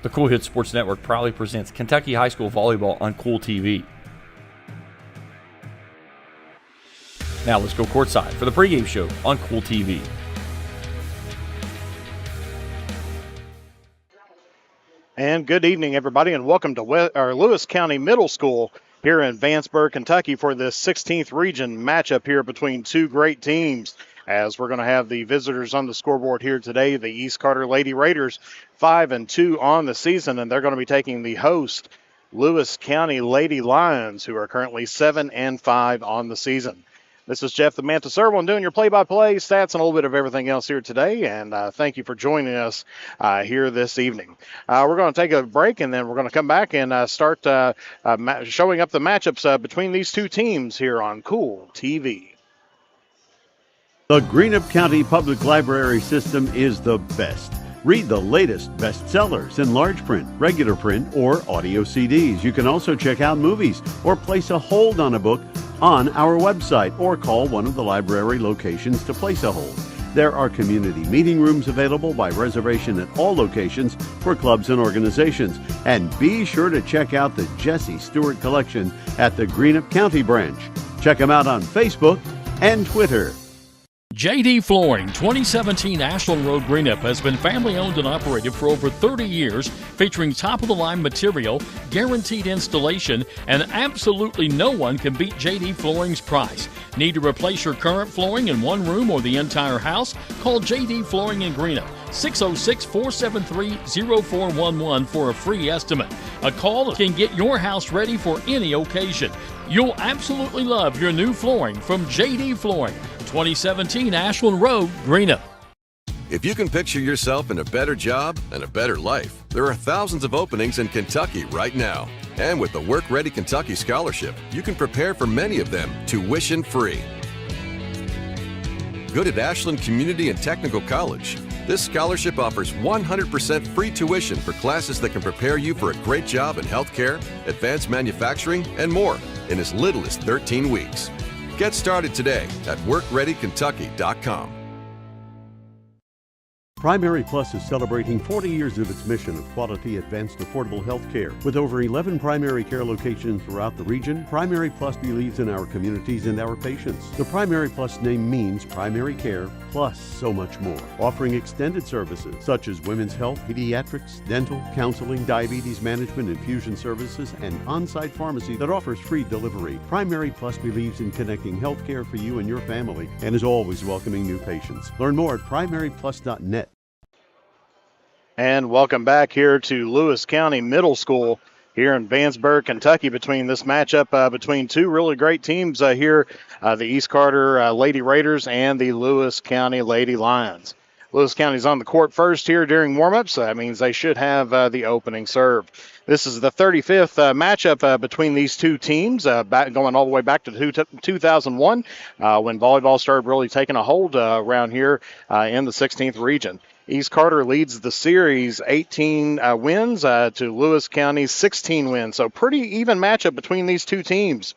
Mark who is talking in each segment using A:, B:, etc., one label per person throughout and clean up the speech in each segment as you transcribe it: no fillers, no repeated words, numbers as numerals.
A: The Kool Hit Sports Network proudly presents Kentucky High School Volleyball on Kool TV. Now let's go courtside for the pregame show on Kool TV.
B: And good evening, everybody, and welcome to Lewis County Middle School here in Vanceburg, Kentucky for this 16th region matchup here between two great teams. As we're going to have the visitors on the scoreboard here today, the East Carter Lady Raiders, 5-2 on the season, and they're going to be taking the host, Lewis County Lady Lions, who are currently 7-5 on the season. This is Jeff the Manta Serval doing your play-by-play stats and a little bit of everything else here today, and thank you for joining us here this evening. We're going to take a break, and then we're going to come back and start showing up the matchups between these two teams here on Kool TV.
C: The Greenup County Public Library System is the best. Read the latest bestsellers in large print, regular print, or audio CDs. You can also check out movies or place a hold on a book on our website or call one of the library locations to place a hold. There are community meeting rooms available by reservation at all locations for clubs and organizations. And be sure to check out the Jesse Stewart collection at the Greenup County branch. Check them out on Facebook and Twitter.
D: JD Flooring, 2017 Ashland Road Greenup, has been family owned and operated for over 30 years, featuring top-of-the-line material, guaranteed installation, and absolutely no one can beat JD Flooring's price. Need to replace your current flooring in one room or the entire house? Call JD Flooring in Greenup, 606-473-0411 for a free estimate. A call that can get your house ready for any occasion. You'll absolutely love your new flooring from JD Flooring, 2017 Ashland Road, Greenup.
E: If you can picture yourself in a better job and a better life, there are thousands of openings in Kentucky right now. And with the Work Ready Kentucky Scholarship, you can prepare for many of them tuition-free. Good at Ashland Community and Technical College. This scholarship offers 100% free tuition for classes that can prepare you for a great job in healthcare, advanced manufacturing, and more in as little as 13 weeks. Get started today at WorkReadyKentucky.com.
C: Primary Plus is celebrating 40 years of its mission of quality, advanced, affordable health care. With over 11 primary care locations throughout the region, Primary Plus believes in our communities and our patients. The Primary Plus name means primary care plus so much more. Offering extended services such as women's health, pediatrics, dental, counseling, diabetes management, infusion services, and on-site pharmacy that offers free delivery. Primary Plus believes in connecting health care for you and your family and is always welcoming new patients. Learn more at primaryplus.net.
B: And welcome back here to Lewis County Middle School here in Vanceburg, Kentucky, between this matchup between two really great teams here, the East Carter Lady Raiders and the Lewis County Lady Lions. Lewis County's on the court first here during warm-ups. That means they should have the opening serve. This is the 35th matchup between these two teams, going all the way back to 2001 when volleyball started really taking a hold around here in the 16th region. East Carter leads the series 18 wins to Lewis County's 16 wins. So pretty even matchup between these two teams.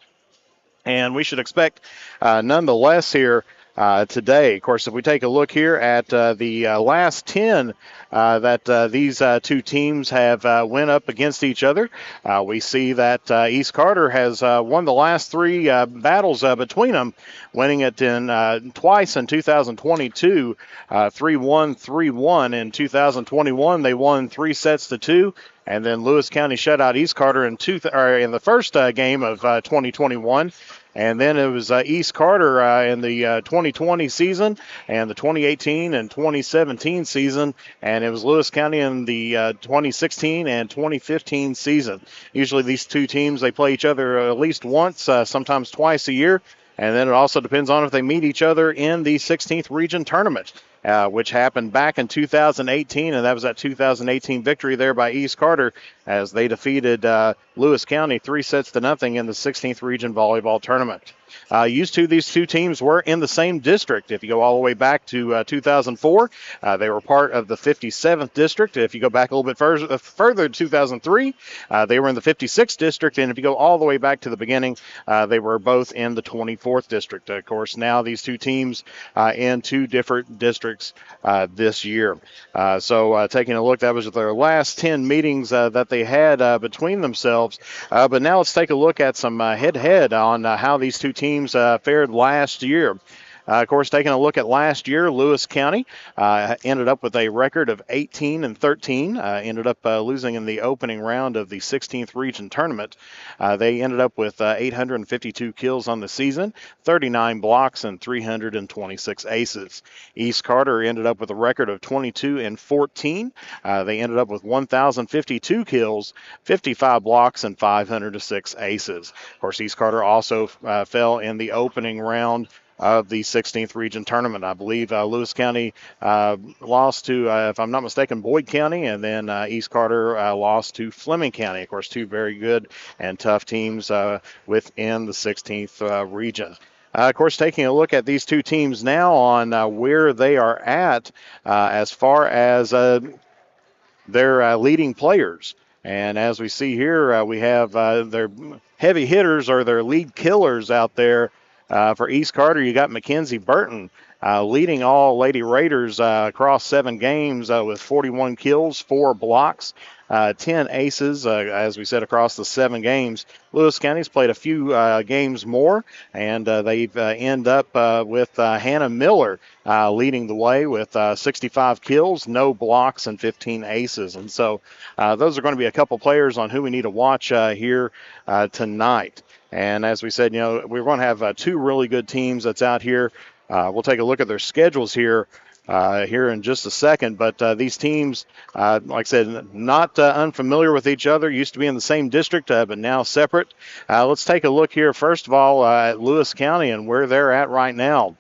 B: And we should expect nonetheless here today. Of course, if we take a look here at the last 10 that these two teams have went up against each other, we see that East Carter has won the last three battles between them, winning it in twice in 2022, 3-1, 3-1. In 2021, they won 3-2. And then Lewis County shut out East Carter in the first game of 2021. And then it was East Carter in the 2020 season and the 2018 and 2017 season. And it was Lewis County in the 2016 and 2015 season. Usually these two teams, they play each other at least once, sometimes twice a year. And then it also depends on if they meet each other in the 16th region tournament, which happened back in 2018, and that was that 2018 victory there by East Carter as they defeated Lewis County 3-0 in the 16th region volleyball tournament. These two teams were in the same district. If you go all the way back to 2004, they were part of the 57th district. If you go back a little bit further to 2003, they were in the 56th district. And if you go all the way back to the beginning, they were both in the 24th district. Of course, now these two teams in two different districts districts this year. So taking a look, that was their last 10 meetings that they had between themselves. But now let's take a look at some head-to-head on how these two teams fared last year. Of course, taking a look at last year, Lewis County ended up with a record of 18-13. Ended up losing in the opening round of the 16th region tournament. They ended up with 852 kills on the season, 39 blocks, and 326 aces. East Carter ended up with a record of 22-14. They ended up with 1,052 kills, 55 blocks, and 506 aces. Of course, East Carter also fell in the opening round of the 16th region tournament. I believe Lewis County lost to, if I'm not mistaken, Boyd County, and then East Carter lost to Fleming County. Of course, two very good and tough teams within the 16th region. Of course, taking a look at these two teams now on where they are at as far as their leading players. And as we see here, we have their heavy hitters or their lead killers out there. For East Carter, you got Mackenzie Burton leading all Lady Raiders across 7 games with 41 kills, 4 blocks, 10 aces, as we said, across the 7 games. Lewis County's played a few games more, and they've end up with Hannah Miller leading the way with 65 kills, no blocks, and 15 aces. And so those are going to be a couple players on who we need to watch here tonight. And as we said, we're going to have 2 really good teams that's out here. We'll take a look at their schedules here in just a second. But these teams, like I said, not unfamiliar with each other, used to be in the same district, but now separate. Let's take a look here, first of all, at Lewis County and where they're at right now.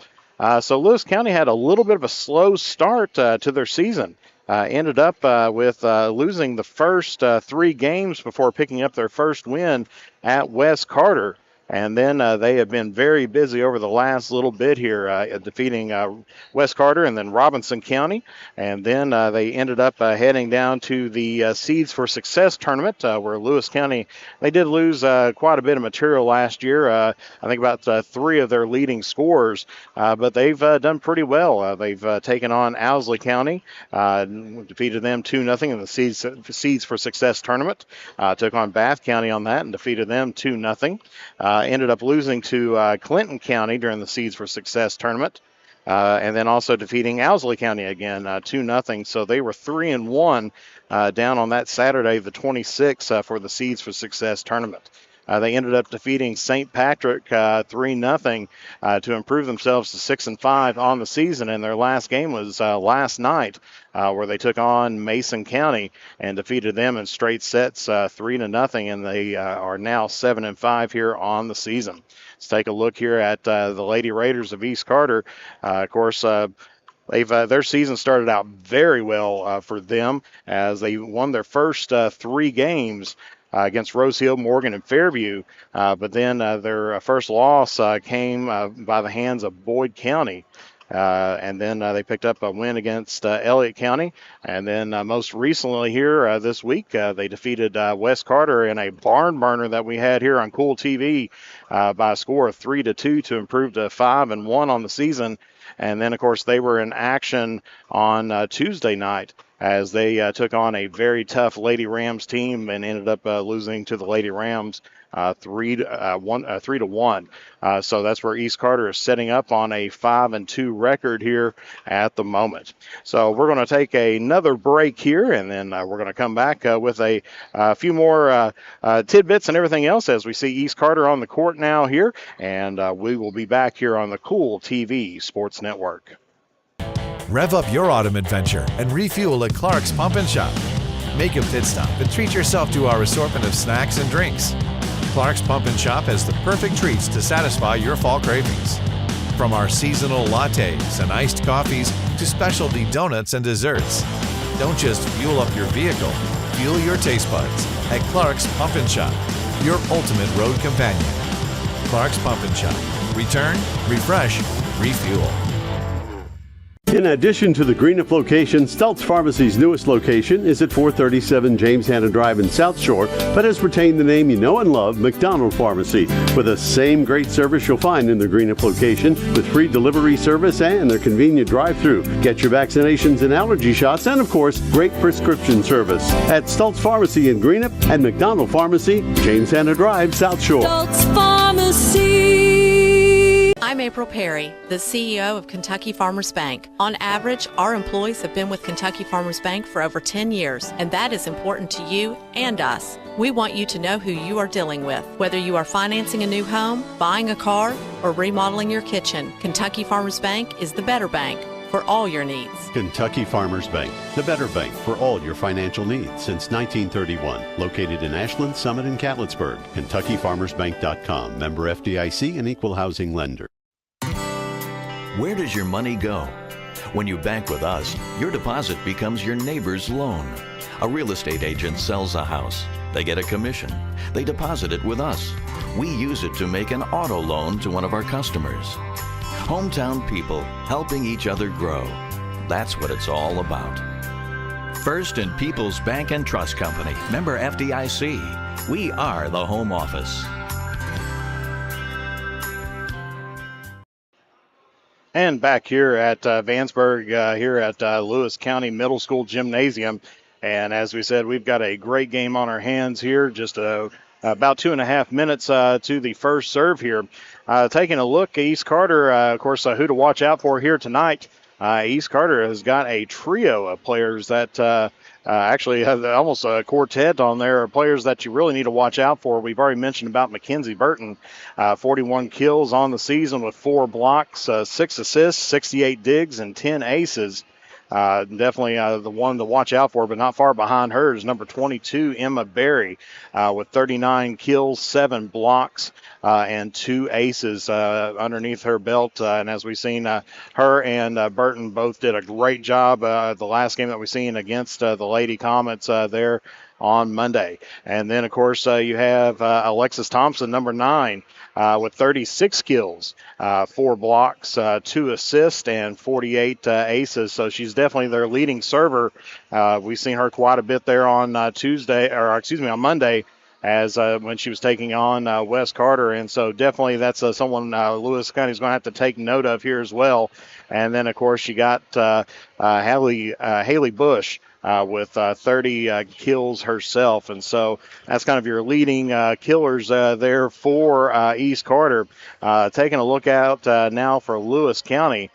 B: So Lewis County had a little bit of a slow start to their season. Ended up with losing the first 3 games before picking up their first win at West Carter. And then they have been very busy over the last little bit here, defeating West Carter and then Robinson County. And then they ended up heading down to the Seeds for Success tournament, where Lewis County, they did lose quite a bit of material last year. I think about 3 of their leading scorers, but they've done pretty well. They've taken on Owsley County, defeated them 2-0 in the Seeds for Success tournament. Took on Bath County on that and defeated them 2-0. Ended up losing to Clinton County during the Seeds for Success tournament, and then also defeating Owsley County again 2-0. So they were 3-1 down on that Saturday, the 26th, for the Seeds for Success tournament. They ended up defeating St. Patrick 3-0 to improve themselves to 6-5 on the season. And their last game was last night, where they took on Mason County and defeated them in straight sets 3-0. And they are now 7-5 here on the season. Let's take a look here at the Lady Raiders of East Carter. Of course, their season started out very well for them as they won their first 3 games against Rose Hill, Morgan, and Fairview. But then their first loss came by the hands of Boyd County. And then they picked up a win against Elliott County. And then most recently here this week, they defeated West Carter in a barn burner that we had here on Kool TV by a score of 3-2 to improve to 5-1 on the season. And then, of course, they were in action on Tuesday night as they took on a very tough Lady Rams team and ended up losing to the Lady Rams 3-1. So that's where East Carter is setting up on a 5-2 record here at the moment. So we're going to take another break here, and then we're going to come back with a few more tidbits and everything else as we see East Carter on the court now here, and we will be back here on the Kool TV Sports Network.
F: Rev up your autumn adventure and refuel at Clark's Pump & Shop. Make a pit stop and treat yourself to our assortment of snacks and drinks. Clark's Pump & Shop has the perfect treats to satisfy your fall cravings. From our seasonal lattes and iced coffees to specialty donuts and desserts. Don't just fuel up your vehicle, fuel your taste buds at Clark's Pump & Shop, your ultimate road companion. Clark's Pump & Shop. Return, refresh, refuel.
C: It In addition to the Greenup location, Stultz Pharmacy's newest location is at 437 James Hanna Drive in South Shore, but has retained the name you know and love, McDonald Pharmacy, with the same great service you'll find in the Greenup location, with free delivery service and their convenient drive-through. Get your vaccinations and allergy shots, and of course, great prescription service at Stultz Pharmacy in Greenup and McDonald Pharmacy, James Hanna Drive, South Shore.
G: Stultz Pharmacy.
H: I'm April Perry, the CEO of Kentucky Farmers Bank. On average, our employees have been with Kentucky Farmers Bank for over 10 years, and that is important to you and us. We want you to know who you are dealing with. Whether you are financing a new home, buying a car, or remodeling your kitchen, Kentucky Farmers Bank is the better bank for all your needs.
C: Kentucky Farmers Bank, the better bank for all your financial needs since 1931. Located in Ashland, Summit, and Catlettsburg. KentuckyFarmersBank.com. Member FDIC and Equal Housing Lender.
I: Where does your money go? When you bank with us, your deposit becomes your neighbor's loan. A real estate agent sells a house. They get a commission. They deposit it with us. We use it to make an auto loan to one of our customers. Hometown people helping each other grow. That's what it's all about. First and People's Bank and Trust Company. Member FDIC. We are the home office.
B: And back here at Vanceburg, here at Lewis County Middle School Gymnasium. And as we said, we've got a great game on our hands here. Just about 2.5 minutes to the first serve here. Taking a look, East Carter, of course, who to watch out for here tonight. East Carter has got a trio of players that actually have almost a quartet on there, players that you really need to watch out for. We've already mentioned about Mackenzie Burton, 41 kills on the season with 4 blocks, 6 assists, 68 digs, and 10 aces. Definitely the one to watch out for, but not far behind her is number 22, Emma Berry, with 39 kills, 7 blocks, and 2 aces underneath her belt. And as we've seen, her and Burton both did a great job the last game that we've seen against the Lady Comets there on Monday. And then, of course, you have Alexis Thompson, number 9, with 36 kills, 4 blocks, 2 assists, and 48 aces. So she's definitely their leading server. We've seen her quite a bit there on on Monday, as when she was taking on Wes Carter. And so definitely that's someone Lewis County's going to have to take note of here as well. And then, of course, you got Haley Bush, with 30 kills herself. And so that's kind of your leading killers there for East Carter. Taking a look out now for Lewis County,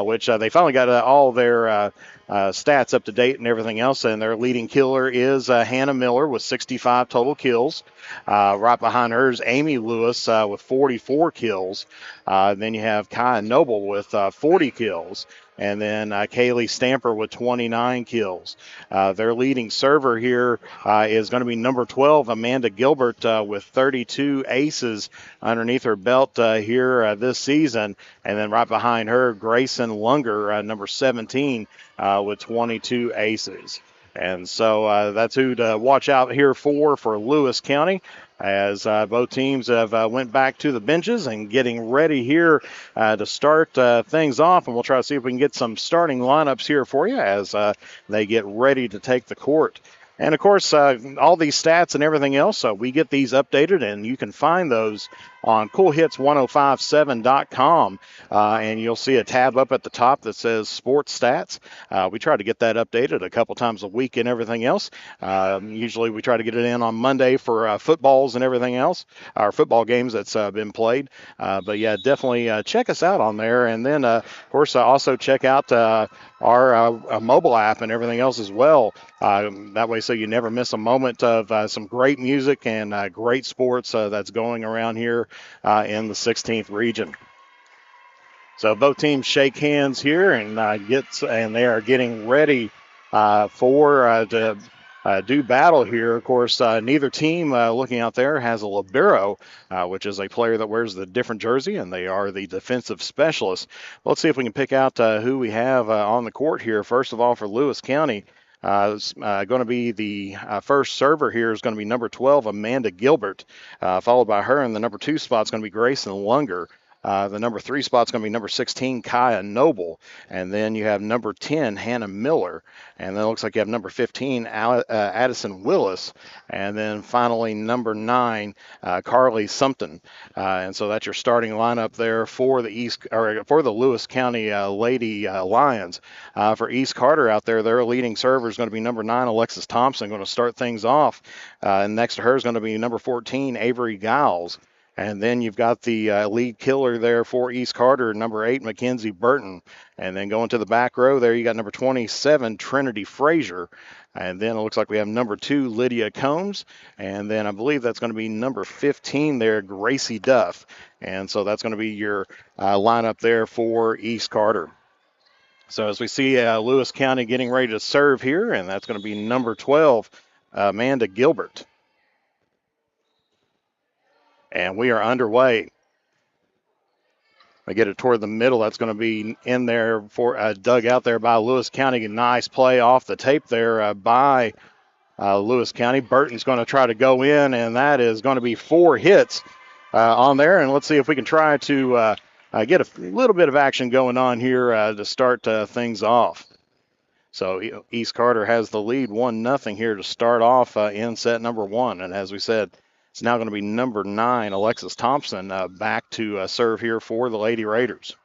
B: which they finally got all their stats up to date and everything else. And their leading killer is Hannah Miller with 65 total kills. Right behind her is Amy Lewis with 44 kills. Then you have Kaya Noble with 40 kills. And then Kaylee Stamper with 29 kills. Their leading server here is going to be number 12, Amanda Gilbert, with 32 aces underneath her belt here this season. And then right behind her, Grayson Lunger, number 17, with 22 aces. And so that's who to watch out here for Lewis County, as both teams have went back to the benches and getting ready here to start things off. And we'll try to see if we can get some starting lineups here for you as they get ready to take the court. And, of course, all these stats and everything else, we get these updated, and you can find those on CoolHits1057.com. And you'll see a tab up at the top that says Sports Stats. We try to get that updated a couple times a week and everything else. Usually we try to get it in on Monday for footballs and everything else, our football games that's been played. But, yeah, definitely check us out on there. And then, of course, also check out our mobile app and everything else as well. That way so you never miss a moment of some great music and great sports that's going around here in the 16th region. So both teams shake hands here and they are getting ready to do battle here. Of course, neither team looking out there has a libero, which is a player that wears the different jersey, and they are the defensive specialists. Let's see if we can pick out who we have on the court here. First of all, for Lewis County, going to be the first server here is going to be number 12, Amanda Gilbert, followed by her in the number 2 spot is going to be Grayson Lunger. The number 3 spot's going to be number 16, Kaya Noble. And then you have number 10, Hannah Miller. And then it looks like you have number 15, Addison Willis. And then finally, number 9, Carly Sumpton. And so that's your starting lineup there for the for the Lewis County Lady Lions. For East Carter out there, their leading server is going to be number 9, Alexis Thompson, going to start things off. And next to her is going to be number 14, Avery Giles. And then you've got the lead killer there for East Carter, number 8, Mackenzie Burton. And then going to the back row there, you got number 27, Trinity Frazier. And then it looks like we have number 2, Lydia Combs. And then I believe that's going to be number 15 there, Gracie Duff. And so that's going to be your lineup there for East Carter. So as we see Lewis County getting ready to serve here, and that's going to be number 12, Amanda Gilbert. And we are underway. They get it toward the middle. That's going to be in there for dug out there by Lewis County. A nice play off the tape there by Lewis County. Burton's going to try to go in, and that is going to be 4 hits on there. And let's see if we can try to get a little bit of action going on here to start things off. So East Carter has the lead 1-0 here to start off in set number 1. And as we said, it's now going to be number 9, Alexis Thompson, back to serve here for the Lady Raiders.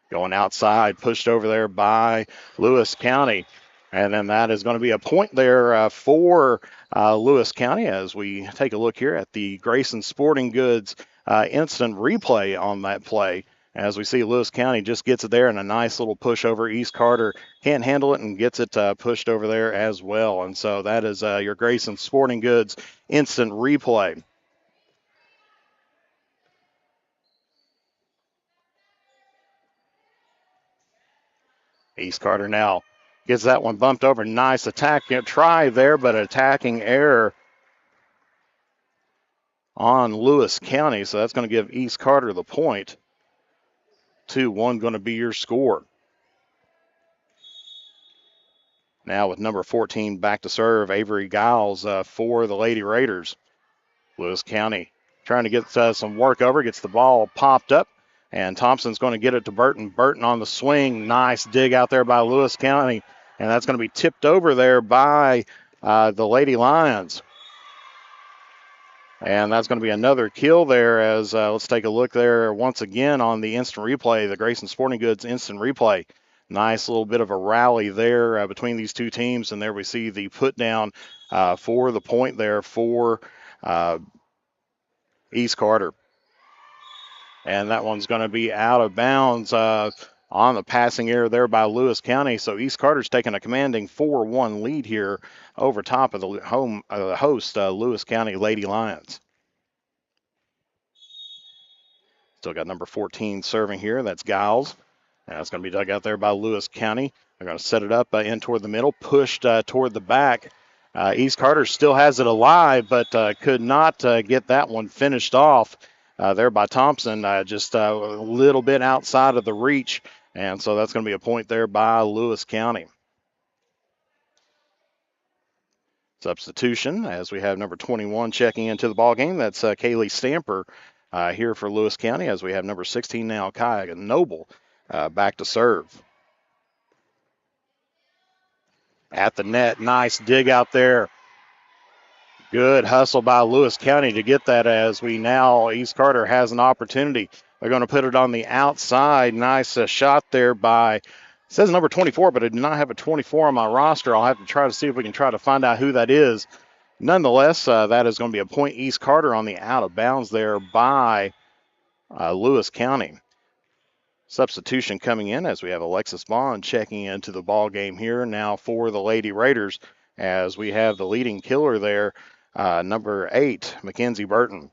B: Going outside, pushed over there by Lewis County. And then that is going to be a point there for Lewis County as we take a look here at the Grayson Sporting Goods instant replay on that play. As we see, Lewis County just gets it there and a nice little push over. East Carter can't handle it and gets it pushed over there as well. And so that is your Grayson Sporting Goods instant replay. East Carter now gets that one bumped over. Nice attack. Try there, but attacking error on Lewis County. So that's going to give East Carter the point. 2-1 going to be your score. Now with number 14 back to serve, Avery Giles for the Lady Raiders. Lewis County trying to get some work over, gets the ball popped up, and Thompson's going to get it to Burton. Burton on the swing. Nice dig out there by Lewis County, and that's going to be tipped over there by the Lady Lions. And that's going to be another kill there as let's take a look there once again on the instant replay, the Grayson Sporting Goods instant replay. Nice little bit of a rally there between these two teams. And there we see the put down for the point there for East Carter. And that one's going to be out of bounds on the passing error there by Lewis County. So East Carter's taking a commanding 4-1 lead here over top of the host, Lewis County Lady Lions. Still got number 14 serving here. That's Giles. And that's going to be dug out there by Lewis County. They're going to set it up in toward the middle, pushed toward the back. East Carter still has it alive, but could not get that one finished off there by Thompson, just a little bit outside of the reach. And so that's going to be a point there by Lewis County. Substitution as we have number 21 checking into the ball game. That's Kaylee Stamper here for Lewis County as we have number 16 now, Kaya Noble, back to serve. At the net, nice dig out there. Good hustle by Lewis County to get that as we now, East Carter has an opportunity. They're going to put it on the outside. Nice shot there by, it says number 24, but I do not have a 24 on my roster. I'll have to try to see if we can try to find out who that is. Nonetheless, that is going to be a point East Carter on the out of bounds there by Lewis County. Substitution coming in as we have Alexis Bond checking into the ball game here now for the Lady Raiders as we have the leading killer there, number 8, Mackenzie Burton.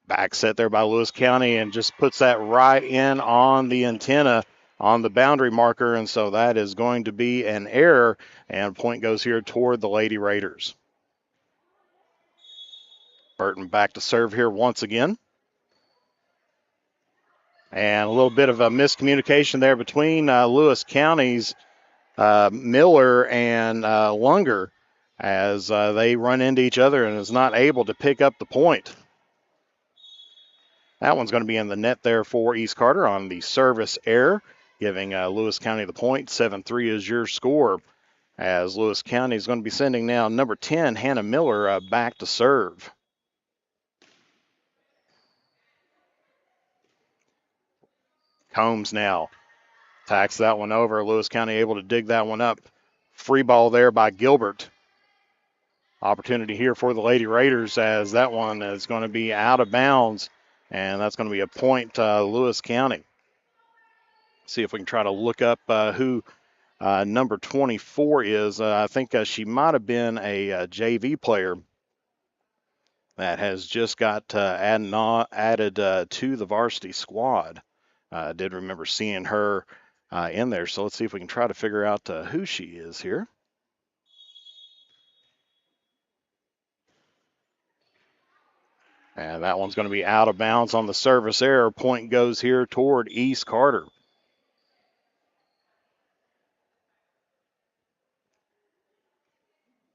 B: Back set there by Lewis County and just puts that right in on the antenna on the boundary marker. And so that is going to be an error and point goes here toward the Lady Raiders. Burton back to serve here once again. And a little bit of a miscommunication there between Lewis County's Miller and Lunger as they run into each other and is not able to pick up the point. That one's going to be in the net there for East Carter on the service error, giving Lewis County the point. 7-3 is your score, as Lewis County is going to be sending now number 10, Hannah Miller, back to serve. Combs now attacks that one over. Lewis County able to dig that one up. Free ball there by Gilbert. Opportunity here for the Lady Raiders, as that one is going to be out of bounds, and that's going to be a point, Lewis County. See if we can try to look up who number 24 is. I think she might have been a JV player that has just got added to the varsity squad. I did remember seeing her in there, so let's see if we can try to figure out who she is here. And that one's going to be out of bounds on the service error. Point goes here toward East Carter.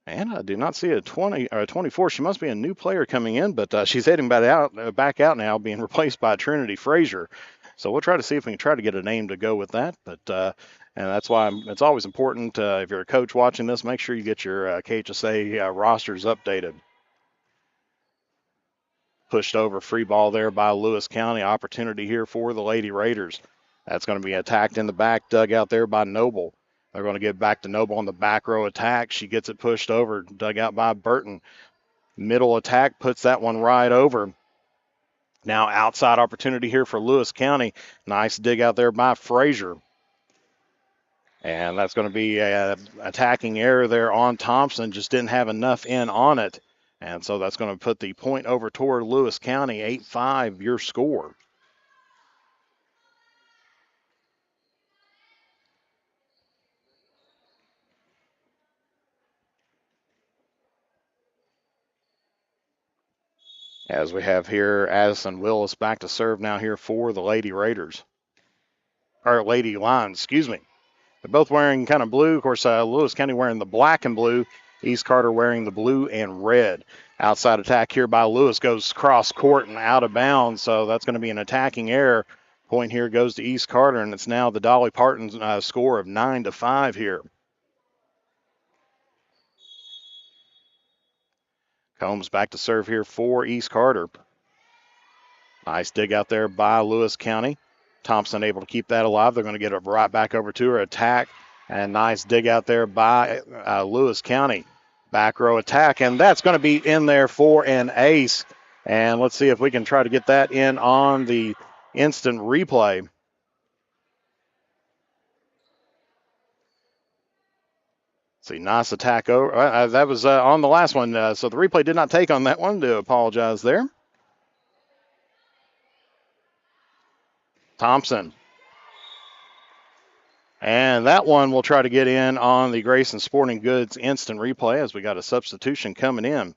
B: And I do not see a 20 or a 24. She must be a new player coming in, but she's heading back out now, being replaced by Trinity Frazier. So we'll try to see if we can try to get a name to go with that. But and that's why it's always important, if you're a coach watching this, make sure you get your KHSA rosters updated. Pushed over, free ball there by Lewis County. Opportunity here for the Lady Raiders. That's going to be attacked in the back, dug out there by Noble. They're going to get back to Noble on the back row attack. She gets it pushed over, dug out by Burton. Middle attack, puts that one right over. Now outside opportunity here for Lewis County. Nice dig out there by Frazier. And that's going to be an attacking error there on Thompson. Just didn't have enough in on it. And so that's going to put the point over toward Lewis County. 8-5 your score. As we have here, Addison Willis back to serve now here for the Lady Raiders. Or Lady Lions, excuse me. They're both wearing kind of blue. Of course, Lewis County wearing the black and blue. East Carter wearing the blue and red. Outside attack here by Lewis goes cross court and out of bounds. So that's going to be an attacking error. Point here goes to East Carter, and it's now the Dolly Parton score of 9-5 here. Combs back to serve here for East Carter. Nice dig out there by Lewis County. Thompson able to keep that alive. They're going to get it right back over to her. Attack, and nice dig out there by Lewis County. Back row attack, and that's going to be in there for an ace. And let's see if we can try to get that in on the instant replay. See, nice attack over. That was on the last one, so the replay did not take on that one. Do apologize there. Thompson. And that one we'll try to get in on the Grayson Sporting Goods instant replay, as we got a substitution coming in.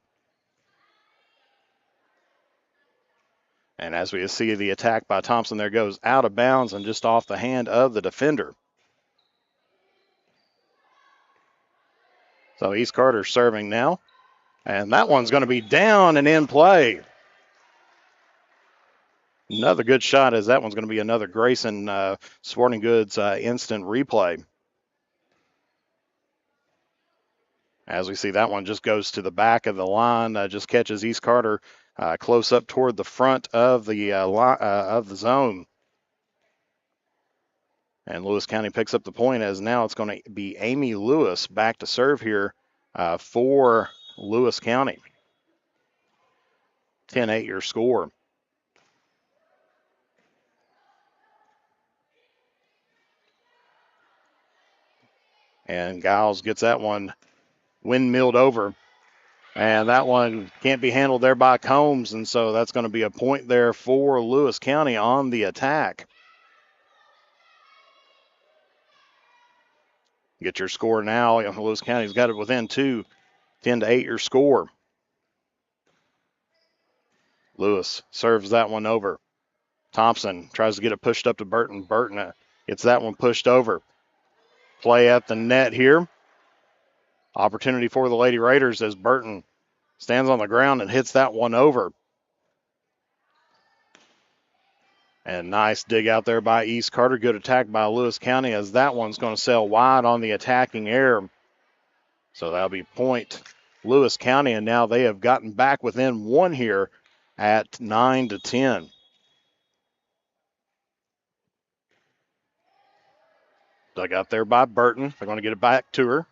B: And as we see the attack by Thompson, there goes out of bounds and just off the hand of the defender. So East Carter serving now. And that one's going to be down and in play. Another good shot, as that one's going to be another Grayson Sporting Goods instant replay. As we see, that one just goes to the back of the line, just catches East Carter close up toward the front of the zone. And Lewis County picks up the point, as now it's going to be Amy Lewis back to serve here for Lewis County. 10-8 your score. And Giles gets that one windmilled over. And that one can't be handled there by Combs, and so that's going to be a point there for Lewis County on the attack. Get your score now. Lewis County's got it within 2. 10-8 your score. Lewis serves that one over. Thompson tries to get it pushed up to Burton. Burton gets that one pushed over. Play at the net here. Opportunity for the Lady Raiders as Burton stands on the ground and hits that one over. And nice dig out there by East Carter. Good attack by Lewis County, as that one's going to sail wide on the attacking air. So that'll be point Lewis County, and now they have gotten back within one here at 9-10. Dug out there by Burton. They're going to get it back to her.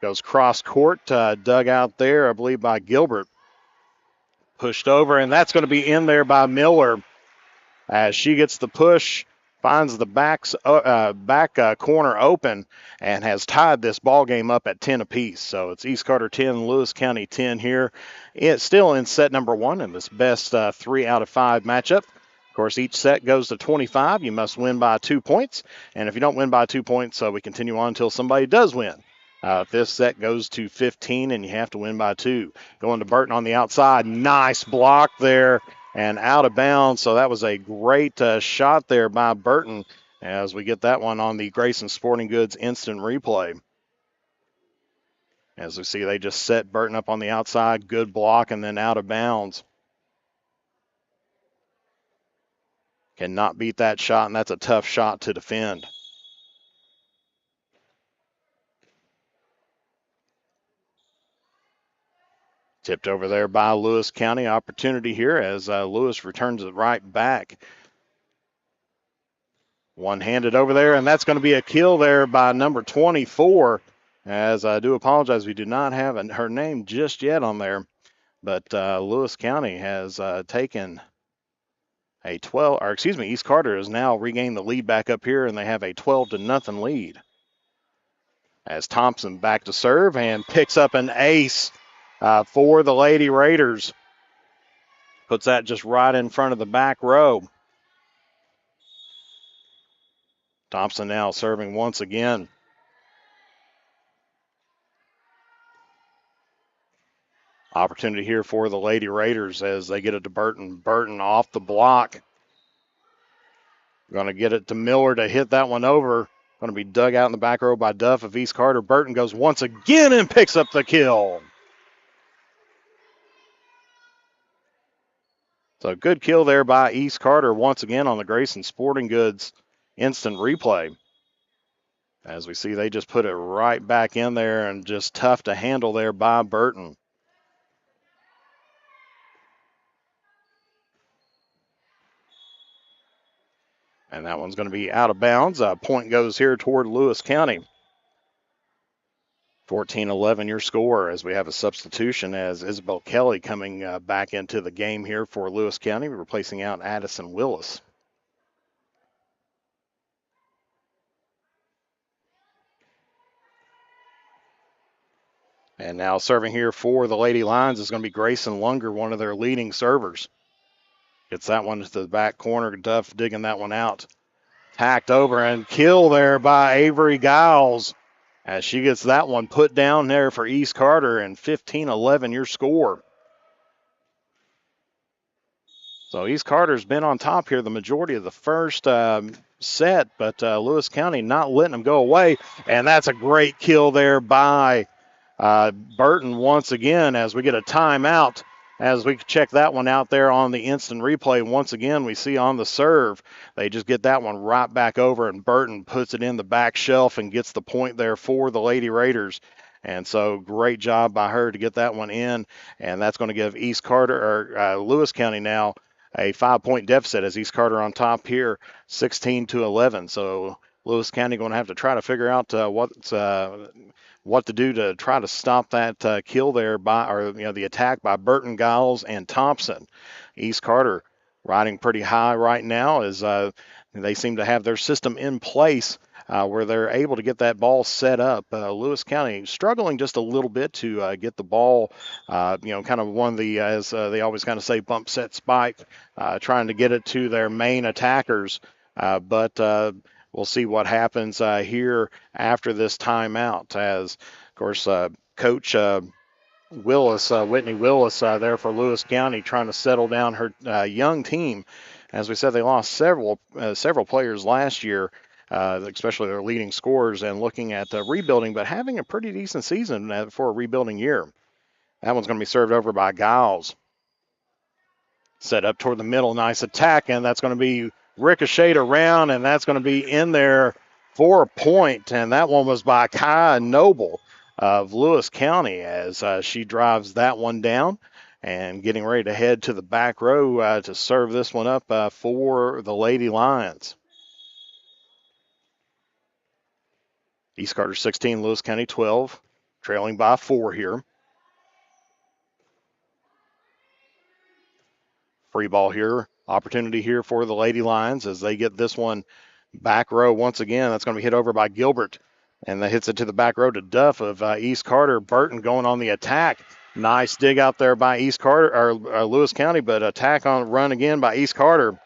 B: Goes cross court, dug out there, I believe, by Gilbert. Pushed over, and that's going to be in there by Miller. As she gets the push, finds the back corner open, and has tied this ball game up at 10 apiece. So it's East Carter 10, Lewis County 10 here. It's still in set number 1 in this best 3 out of 5 matchup. Of course, each set goes to 25. You must win by 2 points. And if you don't win by 2 points, we continue on until somebody does win. This set goes to 15, and you have to win by 2. Going to Burton on the outside. Nice block there. And out of bounds, so that was a great shot there by Burton as we get that one on the Grayson Sporting Goods instant replay. As we see, they just set Burton up on the outside, good block, and then out of bounds. Cannot beat that shot, and that's a tough shot to defend. Tipped over there by Lewis County. Opportunity here as Lewis returns it right back. One-handed over there, and that's going to be a kill there by number 24. As I do apologize, we do not have her name just yet on there. But Lewis County has taken a 12, or excuse me, East Carter has now regained the lead back up here, and they have a 12-0 lead. As Thompson back to serve and picks up an ace for the Lady Raiders. Puts that just right in front of the back row. Thompson now serving once again. Opportunity here for the Lady Raiders as they get it to Burton. Burton off the block. Going to get it to Miller to hit that one over. Going to be dug out in the back row by Duff of East Carter. Burton goes once again and picks up the kill. So good kill there by East Carter once again on the Grayson Sporting Goods instant replay. As we see, they just put it right back in there, and just tough to handle there by Burton. And that one's going to be out of bounds. Point goes here toward Lewis County. 14-11 your score, as we have a substitution as Isabel Kelly coming back into the game here for Lewis County, replacing out Addison Willis. And now serving here for the Lady Lions is going to be Grayson Lunger, one of their leading servers. Gets that one to the back corner. Duff digging that one out. Tacked over and kill there by Avery Giles as she gets that one put down there for East Carter, and 15-11 your score. So East Carter's been on top here the majority of the first set, but Lewis County not letting them go away. And that's a great kill there by Burton once again as we get a timeout. As we check that one out there on the instant replay, once again we see on the serve, they just get that one right back over, and Burton puts it in the back shelf and gets the point there for the Lady Raiders. And so great job by her to get that one in, and that's going to give East Carter, or Lewis County now, a 5-point deficit as East Carter on top here, 16-11. So Lewis County going to have to try to figure out what to do to try to stop that kill there the attack by Burton, Giles, and Thompson. East Carter riding pretty high right now as they seem to have their system in place where they're able to get that ball set up. Lewis County struggling just a little bit to get the ball, kind of one of the, as they always kind of say, bump, set, spike, trying to get it to their main attackers. But we'll see what happens here after this timeout as, of course, Coach Willis, Whitney Willis there for Lewis County trying to settle down her young team. As we said, they lost several players last year, especially their leading scorers, and looking at rebuilding, but having a pretty decent season for a rebuilding year. That one's going to be served over by Giles. Set up toward the middle, nice attack, and that's going to be ricocheted around, and that's going to be in there for a point, and that one was by Kai Noble of Lewis County as she drives that one down and getting ready to head to the back row to serve this one up for the Lady Lions. East Carter 16, Lewis County 12, trailing by 4 here. Free ball here. Opportunity here for the Lady Lions as they get this one back row once again. That's going to be hit over by Gilbert. And that hits it to the back row to Duff of East Carter. Burton going on the attack. Nice dig out there by East Carter, or Lewis County, but attack on run again by East Carter.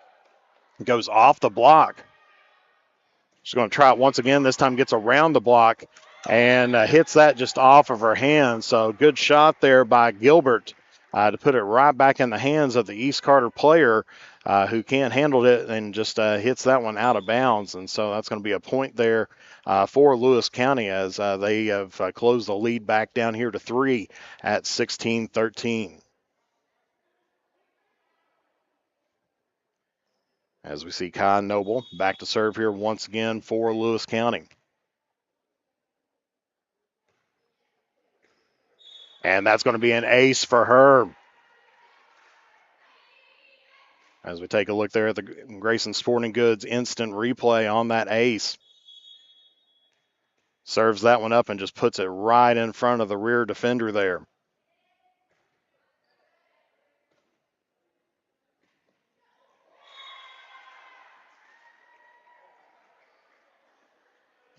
B: Goes off the block. She's going to try it once again. This time gets around the block and hits that just off of her hand. So good shot there by Gilbert. To put it right back in the hands of the East Carter player who can't handle it and just hits that one out of bounds. And so that's going to be a point there for Lewis County as they have closed the lead back down here to 3 at 16-13. As we see Kai Noble back to serve here once again for Lewis County. And that's going to be an ace for her. As we take a look there at the Grayson Sporting Goods instant replay on that ace. Serves that one up and just puts it right in front of the rear defender there.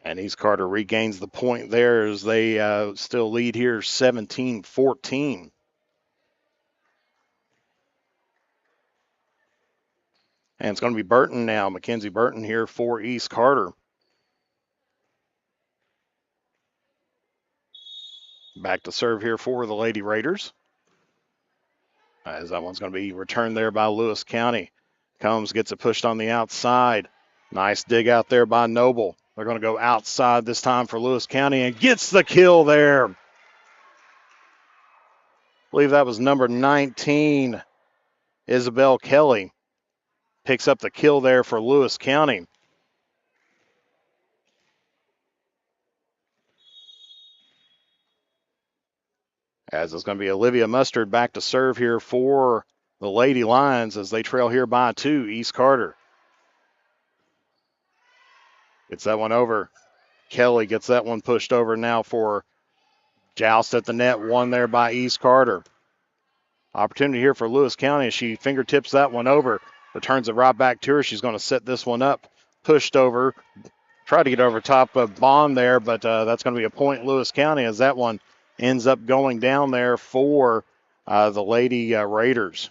B: And East Carter regains the point there as they still lead here 17-14. And it's going to be Burton now, Mackenzie Burton here for East Carter. Back to serve here for the Lady Raiders. As that one's going to be returned there by Lewis County. Combs gets it pushed on the outside. Nice dig out there by Noble. They're going to go outside this time for Lewis County and gets the kill there. I believe that was number 19, Isabel Kelly. Picks up the kill there for Lewis County. As it's going to be Olivia Mustard back to serve here for the Lady Lions as they trail here by 2, East Carter. Gets that one over. Kelly gets that one pushed over now for Joust at the net. One there by East Carter. Opportunity here for Lewis County as she fingertips that one over. Returns it right back to her. She's going to set this one up. Pushed over. Tried to get over top of Bond there, but that's going to be a point Lewis County as that one ends up going down there for the Lady Raiders.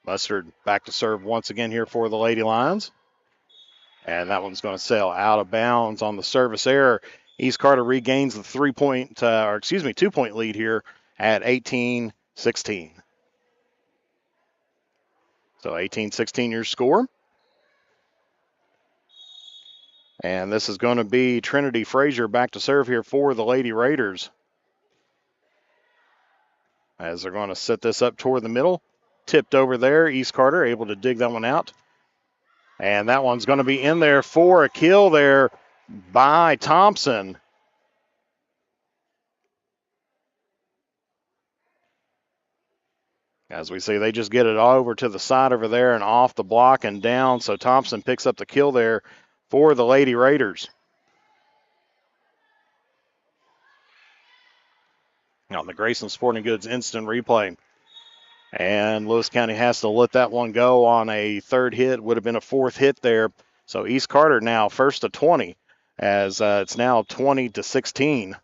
B: Mustard back to serve once again here for the Lady Lions. And that one's going to sail out of bounds on the service error. East Carter regains the 2-point lead here at 18-16. So 18-16 your score. And this is going to be Trinity Frazier back to serve here for the Lady Raiders. As they're going to set this up toward the middle. Tipped over there. East Carter able to dig that one out. And that one's going to be in there for a kill there by Thompson. As we see, they just get it all over to the side over there and off the block and down. So Thompson picks up the kill there for the Lady Raiders. On the Grayson Sporting Goods instant replay. And Lewis County has to let that one go on a third hit. Would have been a fourth hit there. So East Carter now first to 20 as it's now 20-16.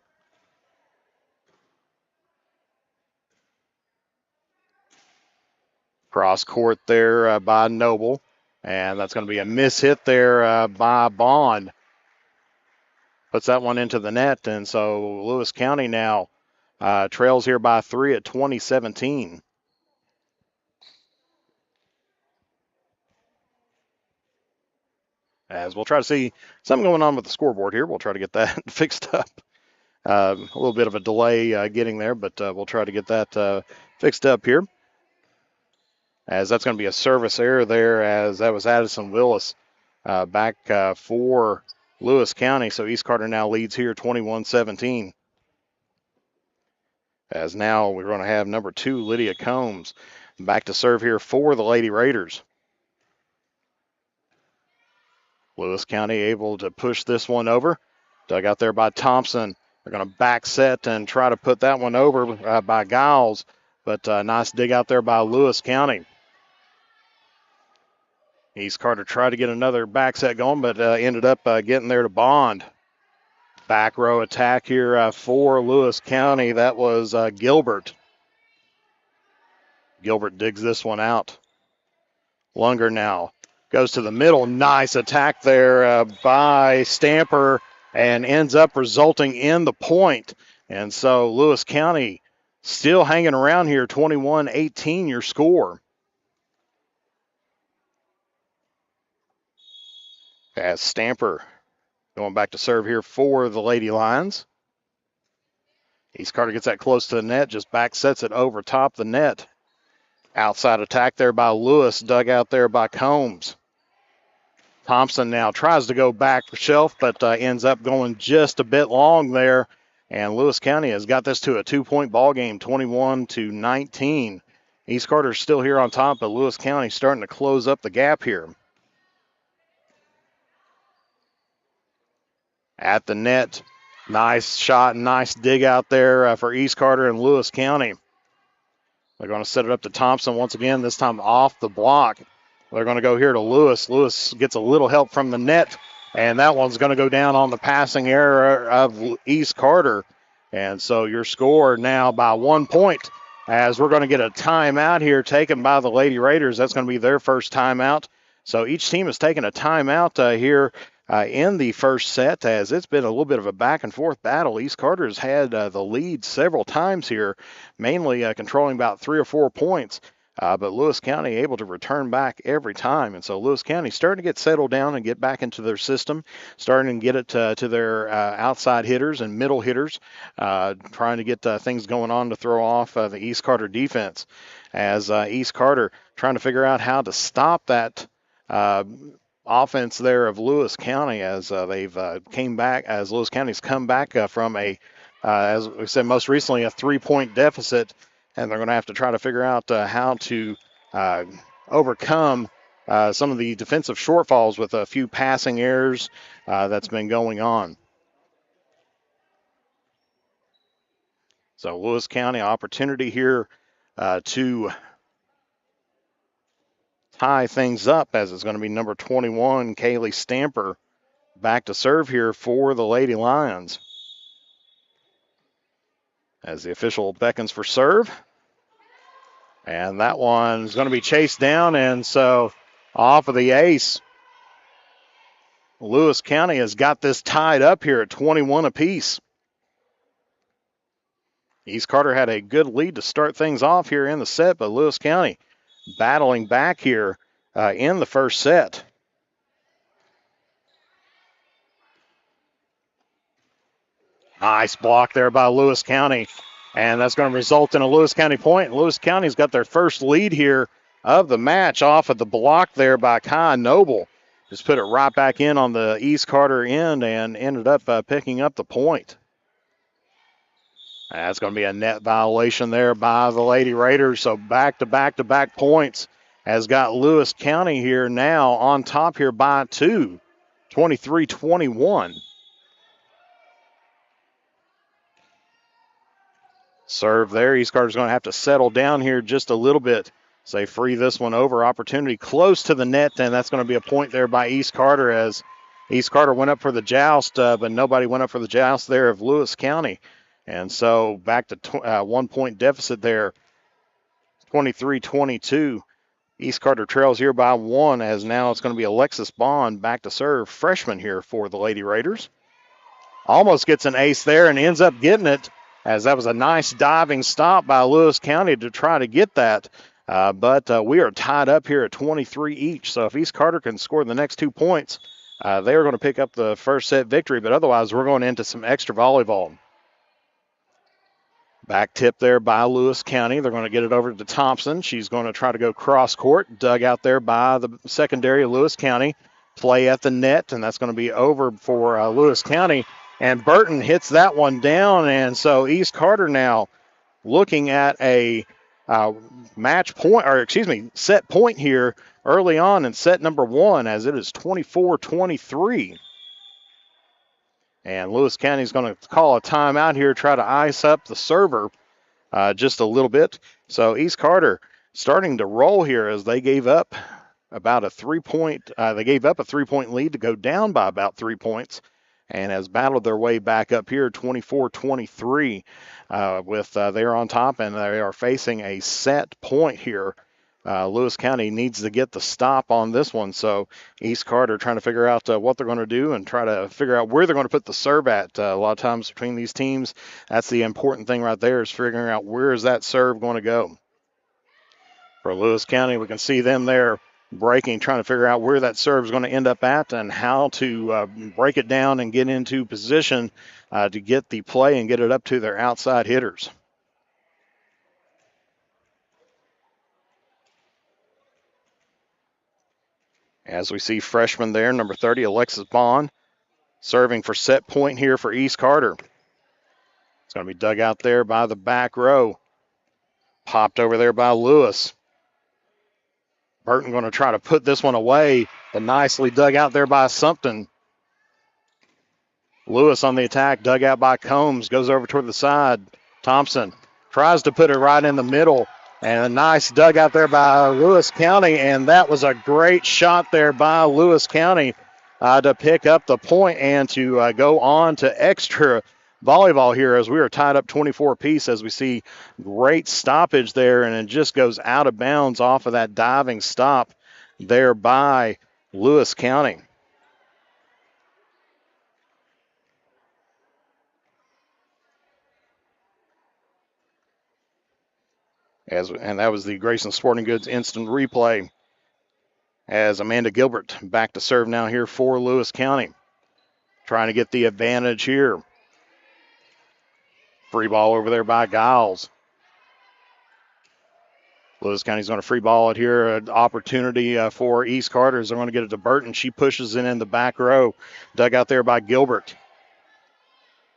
B: Cross court there by Noble. And that's going to be a miss hit there by Bond. Puts that one into the net. And so Lewis County now trails here by 3 at 20-17. As we'll try to see something going on with the scoreboard here. We'll try to get that fixed up. A little bit of a delay getting there, but we'll try to get that fixed up here. As that's going to be a service error there, as that was Addison Willis back for Lewis County. So East Carter now leads here 21-17. As now we're going to have number 2, Lydia Combs, back to serve here for the Lady Raiders. Lewis County able to push this one over. Dug out there by Thompson. They're going to back set and try to put that one over by Giles. But nice dig out there by Lewis County. East Carter tried to get another back set going, but ended up getting there to Bond. Back row attack here for Lewis County. That was Gilbert. Gilbert digs this one out. Lunger now goes to the middle. Nice attack there by Stamper and ends up resulting in the point. And so Lewis County still hanging around here, 21-18 your score. As Stamper going back to serve here for the Lady Lions. East Carter gets that close to the net, just back sets it over top the net. Outside attack there by Lewis, dug out there by Combs. Thompson now tries to go back for shelf, but ends up going just a bit long there. And Lewis County has got this to a 2-point ball game, 21-19. East Carter's still here on top, but Lewis County starting to close up the gap here. At the net, nice shot, nice dig out there for East Carter and Lewis County. They're going to set it up to Thompson once again, this time off the block. They're going to go here to Lewis. Lewis gets a little help from the net, and that one's going to go down on the passing error of East Carter. And so your score now by 1 point, as we're going to get a timeout here taken by the Lady Raiders. That's going to be their first timeout. So each team has taken a timeout here in the first set, as it's been a little bit of a back and forth battle. East Carter has had the lead several times here, mainly controlling about 3 or 4 points. But Lewis County able to return back every time. And so Lewis County starting to get settled down and get back into their system, starting to get it to their outside hitters and middle hitters, trying to get things going on to throw off the East Carter defense. As East Carter trying to figure out how to stop that offense there of Lewis County, as they've came back, as Lewis County's come back from as we said most recently, a 3-point deficit. And they're going to have to try to figure out how to overcome some of the defensive shortfalls with a few passing errors that's been going on. So Lewis County opportunity here to tie things up, as it's going to be number 21, Kaylee Stamper, back to serve here for the Lady Lions. As the official beckons for serve. And that one is going to be chased down, and so off of the ace. Lewis County has got this tied up here at 21 apiece. East Carter had a good lead to start things off here in the set, but Lewis County battling back here in the first set. Nice block there by Lewis County. And that's going to result in a Lewis County point. Lewis County's got their first lead here of the match off of the block there by Kai Noble. Just put it right back in on the East Carter end and ended up picking up the point. That's going to be a net violation there by the Lady Raiders. So back-to-back-to-back points has got Lewis County here now on top here by 2, 23-21. Serve there. East Carter's going to have to settle down here just a little bit. So they free this one over. Opportunity close to the net, and that's going to be a point there by East Carter, as East Carter went up for the joust, but nobody went up for the joust there of Lewis County. And so back to 1 point deficit there, 23-22. East Carter trails here by 1, as now it's going to be Alexis Bond back to serve, freshman here for the Lady Raiders. Almost gets an ace there and ends up getting it, as that was a nice diving stop by Lewis County to try to get that. But we are tied up here at 23 each. So if East Carter can score the next 2 points, they are going to pick up the first set victory. But otherwise, we're going into some extra volleyball. Back tip there by Lewis County. They're going to get it over to Thompson. She's going to try to go cross court. Dug out there by the secondary of Lewis County. Play at the net, and that's going to be over for Lewis County. And Burton hits that one down, and so East Carter now looking at a set point here early on in set number 1, as it is 24-23. And Lewis County is going to call a timeout here, try to ice up the server just a little bit. So East Carter starting to roll here as they gave up about a 3-point. They gave up a 3-point lead to go down by about 3 points, and has battled their way back up here, 24-23, with they're on top, and they are facing a set point here. Lewis County needs to get the stop on this one, so East Carter trying to figure out what they're going to do and try to figure out where they're going to put the serve at. A lot of times between these teams, that's the important thing right there, is figuring out where is that serve going to go. For Lewis County, we can see them there breaking, trying to figure out where that serve is going to end up at and how to break it down and get into position to get the play and get it up to their outside hitters. As we see freshman there, number 30, Alexis Bond, serving for set point here for East Carter. It's going to be dug out there by the back row. Popped over there by Lewis. Burton going to try to put this one away, but nicely dug out there by Sumpton. Lewis on the attack, dug out by Combs, goes over toward the side. Thompson tries to put it right in the middle, and a nice dug out there by Lewis County, and that was a great shot there by Lewis County to pick up the point and to go on to extra volleyball here, as we are tied up 24 apiece, as we see great stoppage there, and it just goes out of bounds off of that diving stop there by Lewis County. And that was the Grayson Sporting Goods instant replay, as Amanda Gilbert back to serve now here for Lewis County, trying to get the advantage here. Free ball over there by Giles. Lewis County's going to free ball it here. An opportunity for East Carter as they're going to get it to Burton. She pushes it in the back row. Dug out there by Gilbert.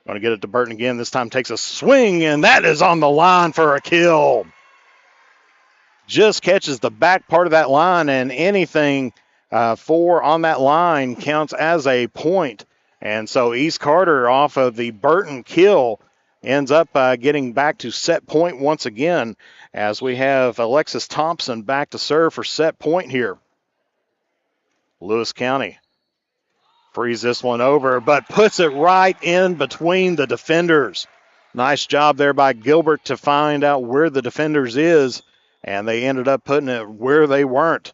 B: Going to get it to Burton again. This time takes a swing, and that is on the line for a kill. Just catches the back part of that line, and anything four on that line counts as a point. And so East Carter, off of the Burton kill, ends up getting back to set point once again, as we have Alexis Thompson back to serve for set point here. Lewis County frees this one over, but puts it right in between the defenders. Nice job there by Gilbert to find out where the defenders is, and they ended up putting it where they weren't.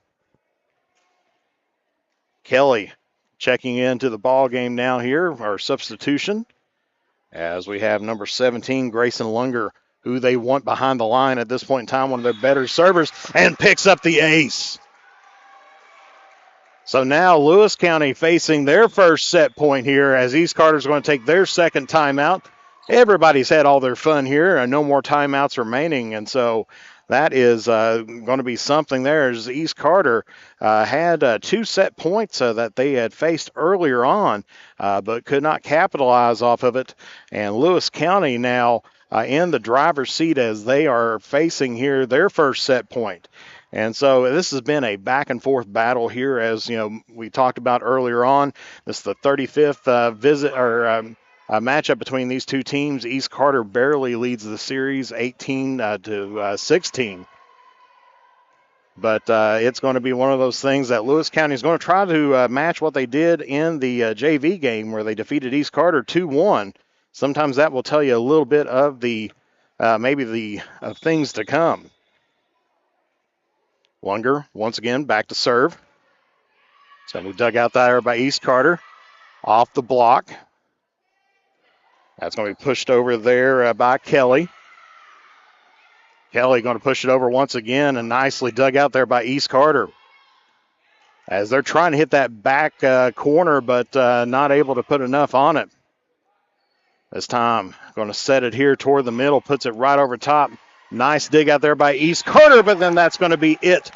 B: Kelly checking into the ball game now here, our substitution, as we have number 17, Grayson Lunger, who they want behind the line at this point in time, one of their better servers, and picks up the ace. So now Lewis County facing their first set point here, as East Carter's going to take their second timeout. Everybody's had all their fun here, and no more timeouts remaining, and so that is going to be something there, as East Carter had two set points that they had faced earlier on, but could not capitalize off of it. And Lewis County now in the driver's seat as they are facing here their first set point. And so this has been a back and forth battle here, as you know we talked about earlier on. This is the 35th matchup between these two teams. East Carter barely leads the series 18-16. But it's going to be one of those things that Lewis County is going to try to match what they did in the JV game, where they defeated East Carter 2-1. Sometimes that will tell you a little bit of the things to come. Lunger once again back to serve. It's going to be dug out there by East Carter off the block. That's going to be pushed over there by Kelly. Kelly going to push it over once again, and nicely dug out there by East Carter, as they're trying to hit that back corner, but not able to put enough on it. This time, going to set it here toward the middle, puts it right over top. Nice dig out there by East Carter, but then that's going to be it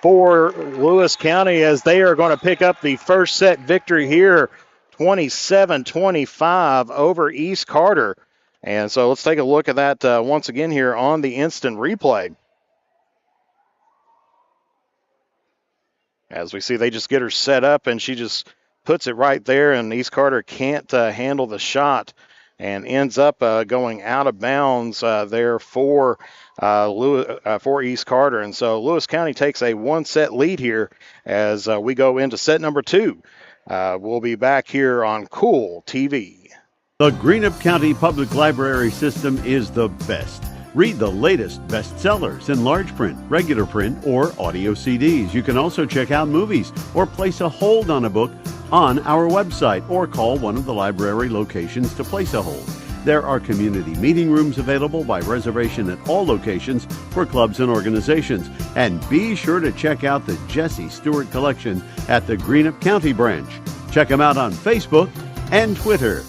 B: for Lewis County as they are going to pick up the first set victory here, 27-25 over East Carter. And so let's take a look at that once again here on the instant replay. As we see, they just get her set up, and she just puts it right there, and East Carter can't handle the shot and ends up going out of bounds there for East Carter. And so Lewis County takes a one-set lead here as we go into set number 2. We'll be back here on Kool TV.
C: The Greenup County Public Library system is the best. Read the latest bestsellers in large print, regular print, or audio CDs. You can also check out movies or place a hold on a book on our website or call one of the library locations to place a hold. There are community meeting rooms available by reservation at all locations for clubs and organizations. And be sure to check out the Jesse Stewart collection at the Greenup County branch. Check them out on Facebook and Twitter.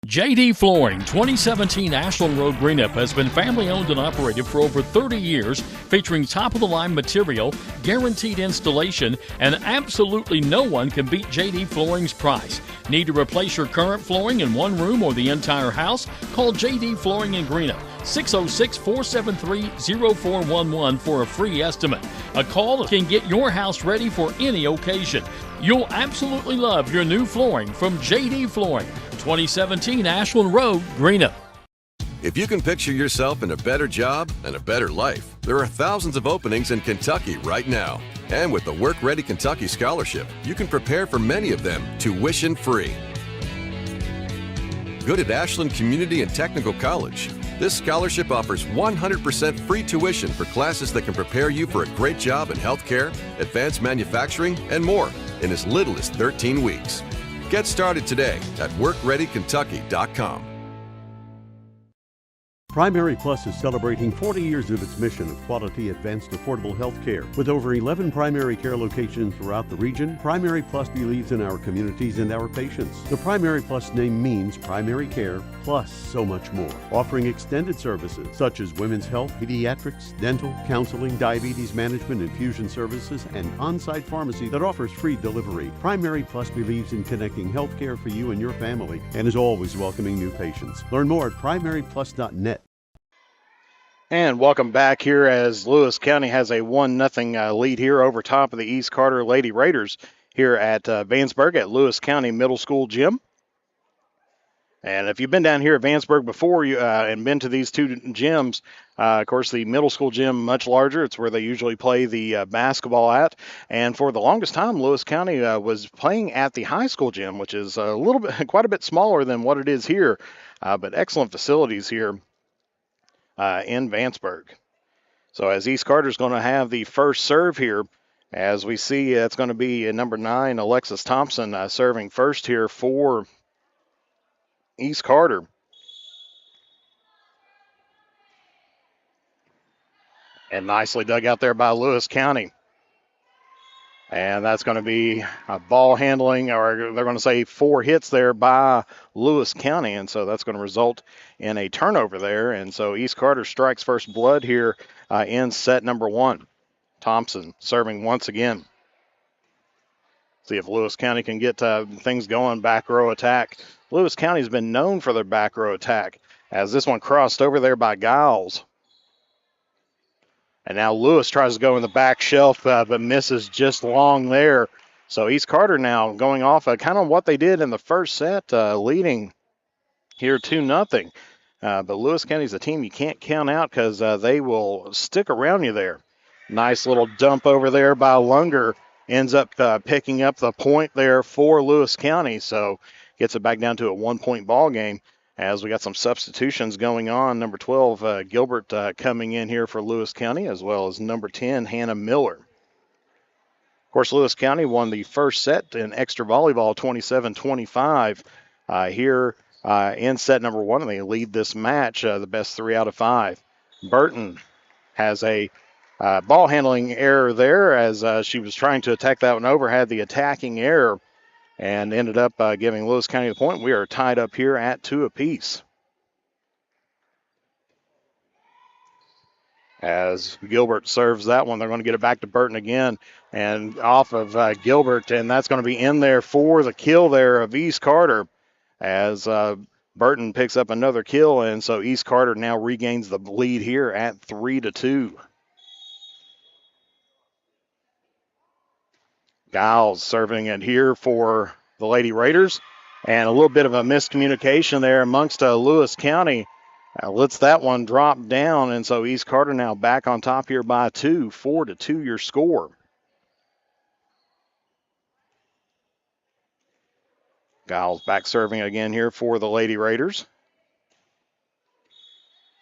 D: JD Flooring, 2017 Ashland Road, Greenup, has been family-owned and operated for over 30 years, featuring top-of-the-line material, guaranteed installation, and absolutely no one can beat JD Flooring's price. Need to replace your current flooring in one room or the entire house? Call JD Flooring in Greenup, 606-473-0411 for a free estimate. A call can get your house ready for any occasion. You'll absolutely love your new flooring from JD Flooring, 2017 Ashland Road, Greenup.
E: If you can picture yourself in a better job and a better life, there are thousands of openings in Kentucky right now. And with the Work Ready Kentucky Scholarship, you can prepare for many of them tuition free. Good at Ashland Community and Technical College. This scholarship offers 100% free tuition for classes that can prepare you for a great job in healthcare, advanced manufacturing, and more in as little as 13 weeks. Get started today at workreadykentucky.com.
C: Primary Plus is celebrating 40 years of its mission of quality, advanced, affordable health care. With over 11 primary care locations throughout the region, Primary Plus believes in our communities and our patients. The Primary Plus name means primary care plus so much more, offering extended services such as women's health, pediatrics, dental, counseling, diabetes management, infusion services, and on-site pharmacy that offers free delivery. Primary Plus believes in connecting health care for you and your family and is always welcoming new patients. Learn more at primaryplus.net.
B: And welcome back here as Lewis County has a 1-0 lead here over top of the East Carter Lady Raiders here at Vanceburg at Lewis County Middle School Gym. And if you've been down here at Vanceburg before and been to these two gyms, of course, the middle school gym, much larger. It's where they usually play the basketball at. And for the longest time, Lewis County was playing at the high school gym, which is quite a bit smaller than what it is here, but excellent facilities here in Vanceburg. So as East Carter's going to have the first serve here, as we see it's going to be number 9, Alexis Thompson, serving first here for East Carter. And nicely dug out there by Lewis County. And that's going to be a ball handling, or they're going to say 4 hits there by Lewis County. And so that's going to result in a turnover there. And so East Carter strikes first blood here in set number 1. Thompson serving once again. See if Lewis County can get things going, back row attack. Lewis County's been known for their back row attack, as this one crossed over there by Giles. And now Lewis tries to go in the back shelf, but misses just long there. So East Carter now going off kind of what they did in the first set, leading here 2-0. But Lewis County's a team you can't count out because they will stick around you there. Nice little dump over there by Lunger. Ends up picking up the point there for Lewis County. So gets it back down to a 1-point ball game. As we got some substitutions going on. Number 12, Gilbert coming in here for Lewis County, as well as number 10, Hannah Miller. Of course, Lewis County won the first set in extra volleyball, 27-25 here in set number 1, and they lead this match, the best 3 out of 5. Burton has a ball handling error there as she was trying to attack that one over, had the attacking error. and ended up giving Lewis County the point. We are tied up here at 2 apiece. As Gilbert serves that one, they're going to get it back to Burton again, and off of Gilbert, and that's going to be in there for the kill there of East Carter, as Burton picks up another kill, and so East Carter now regains the lead here at 3-2. Giles serving it here for the Lady Raiders, and a little bit of a miscommunication there amongst Lewis County. Lets that one drop down, and so East Carter now back on top here by 2, 4-2 your score. Giles back serving again here for the Lady Raiders.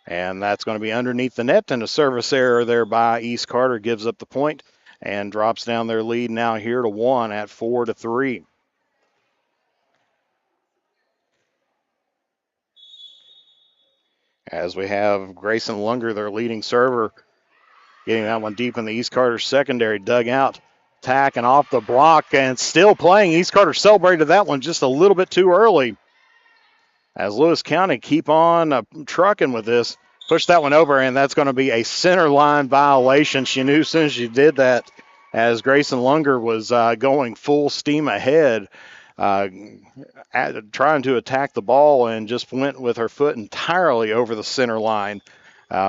B: And that's going to be underneath the net, and a service error there by East Carter gives up the point and drops down their lead now here to 1 at 4-3. As we have Grayson Lunger, their leading server, getting that one deep in the East Carter secondary dugout. Tack and off the block and still playing. East Carter celebrated that one just a little bit too early. As Lewis County keep on trucking with this, push that one over, and that's going to be a center line violation. She knew as soon as she did that, as Grayson Lunger was going full steam ahead, trying to attack the ball, and just went with her foot entirely over the center line,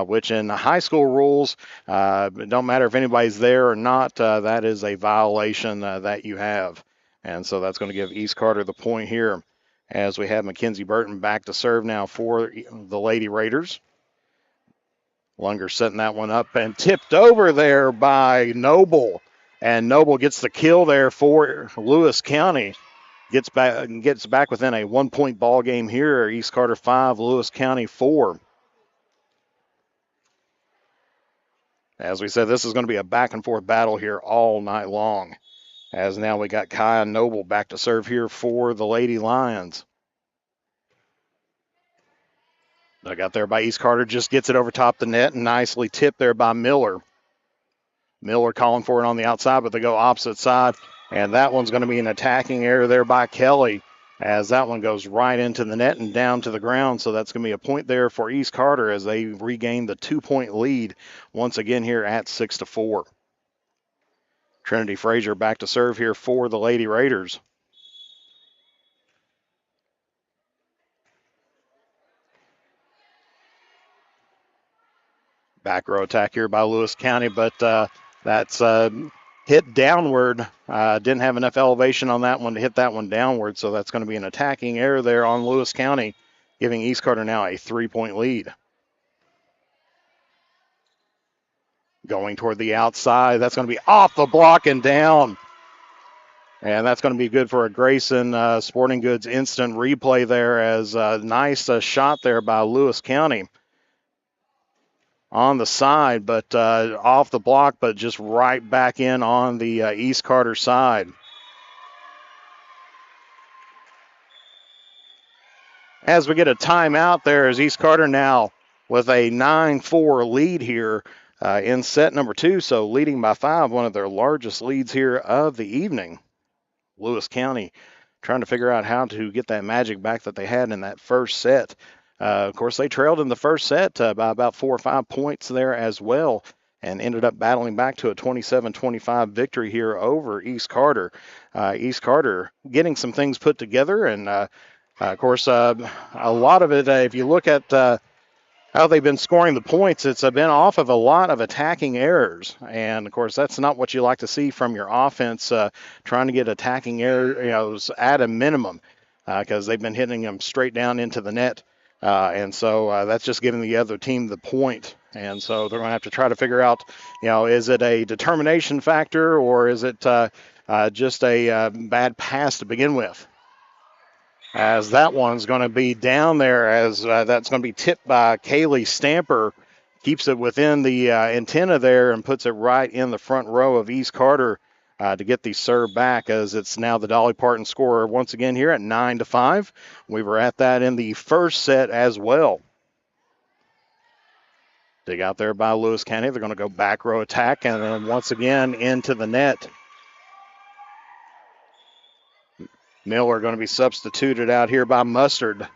B: which in high school rules, it don't matter if anybody's there or not, that is a violation that you have. And so that's going to give East Carter the point here, as we have Mackenzie Burton back to serve now for the Lady Raiders. Lunger setting that one up and tipped over there by Noble. And Noble gets the kill there for Lewis County. Gets back within a 1-point ball game here. East Carter 5, Lewis County 4. As we said, this is going to be a back and forth battle here all night long. As now we got Kaya Noble back to serve here for the Lady Lions. Dug out there by East Carter, just gets it over top the net, and nicely tipped there by Miller. Miller calling for it on the outside, but they go opposite side, and that one's going to be an attacking error there by Kelly, as that one goes right into the net and down to the ground. So that's going to be a point there for East Carter as they regain the 2-point lead once again here at 6-4. Trinity Frazier back to serve here for the Lady Raiders. Back row attack here by Lewis County, but that's hit downward. Didn't have enough elevation on that one to hit that one downward, so that's going to be an attacking error there on Lewis County, giving East Carter now a 3-point lead. Going toward the outside, that's going to be off the block and down. And that's going to be good for a Grayson Sporting Goods instant replay there, as a nice shot there by Lewis County. On the side, but off the block, but just right back in on the East Carter side. As we get a timeout there, as East Carter now with a 9-4 lead here in set number 2, so leading by 5, one of their largest leads here of the evening. Lewis County trying to figure out how to get that magic back that they had in that first set. Of course, they trailed in the first set by about 4 or 5 points there as well, and ended up battling back to a 27-25 victory here over East Carter. East Carter getting some things put together, and of course, a lot of it, if you look at how they've been scoring the points, it's been off of a lot of attacking errors. And, of course, that's not what you like to see from your offense, trying to get attacking errors at a minimum, because they've been hitting them straight down into the net. And so that's just giving the other team the point. And so they're going to have to try to figure out, is it a determination factor, or is it just a bad pass to begin with? As that one's going to be down there, as that's going to be tipped by Kaylee Stamper. Keeps it within the antenna there and puts it right in the front row of East Carter to get the serve back, as it's now the Dolly Parton score once again here at 9-5. We were at that in the first set as well. Dig out there by Lewis County. They're going to go back row attack, and then once again into the net. Miller going to be substituted out here by Mustard.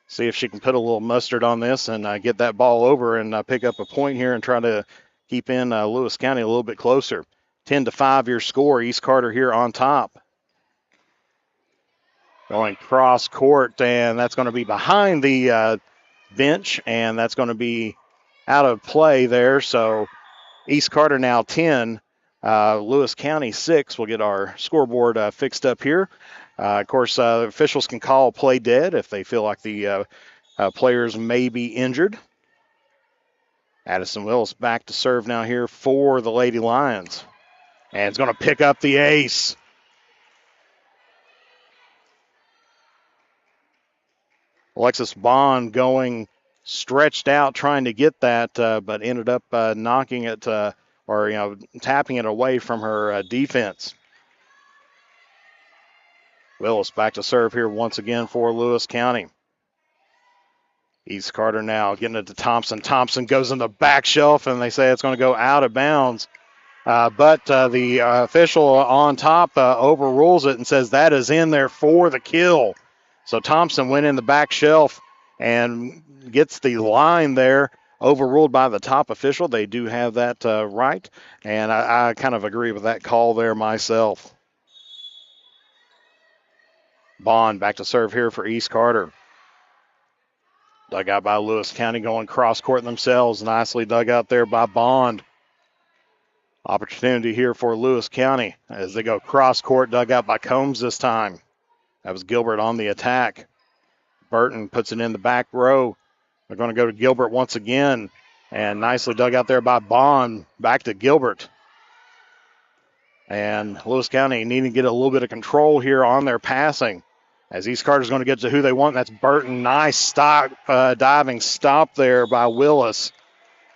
B: See if she can put a little mustard on this and get that ball over and pick up a point here and try to keep in Lewis County a little bit closer. 10-5 your score. East Carter here on top. Going cross court, and that's going to be behind the bench, and that's going to be out of play there. So East Carter now 10, Lewis County 6. We'll get our scoreboard fixed up here. Of course, officials can call play dead if they feel like the players may be injured. Addison Willis back to serve now here for the Lady Lions. And it's going to pick up the ace. Alexis Bond going stretched out trying to get that, but ended up knocking it or tapping it away from her defense. Willis back to serve here once again for Lewis County. East Carter now getting it to Thompson. Thompson goes in the back shelf, and they say it's going to go out of bounds. But the official on top overrules it and says that is in there for the kill. So Thompson went in the back shelf and gets the line there, overruled by the top official. They do have that right, and I kind of agree with that call there myself. Bond back to serve here for East Carter. Dug out by Lewis County, going cross court themselves. Nicely dug out there by Bond. Opportunity here for Lewis County as they go cross court, dug out by Combs this time. That was Gilbert on the attack. Burton puts it in the back row. They're going to go to Gilbert once again. And nicely dug out there by Bond. Back to Gilbert. And Lewis County needing to get a little bit of control here on their passing. As East Carter's going to get to who they want. That's Burton. Nice stop, diving stop there by Willis.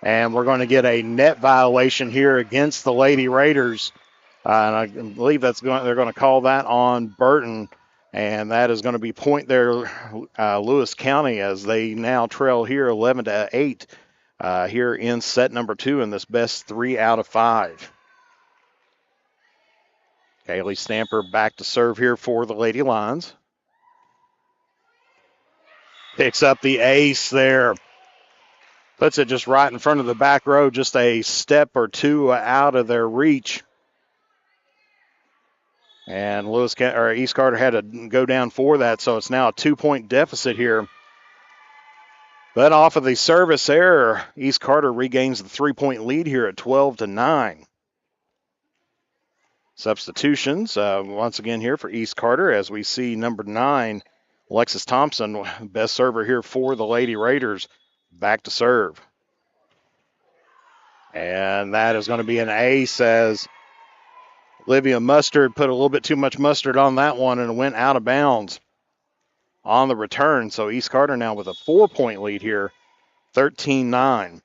B: And we're going to get a net violation here against the Lady Raiders. And I believe they're going to call that on Burton. And that is going to be point there, Lewis County, as they now trail here 11-8 here in set number 2 in this best 3 out of 5. Kaylee Stamper back to serve here for the Lady Lions. Picks up the ace there. Puts it just right in front of the back row, just a step or two out of their reach. And East Carter had to go down for that, so it's now a 2-point deficit here. But off of the service error, East Carter regains the 3-point lead here at 12-9. Substitutions once again here for East Carter as we see number 9, Alexis Thompson, best server here for the Lady Raiders, back to serve. And that is going to be an ace as Olivia Mustard put a little bit too much mustard on that one and went out of bounds on the return. So East Carter now with a 4-point lead here, 13-9.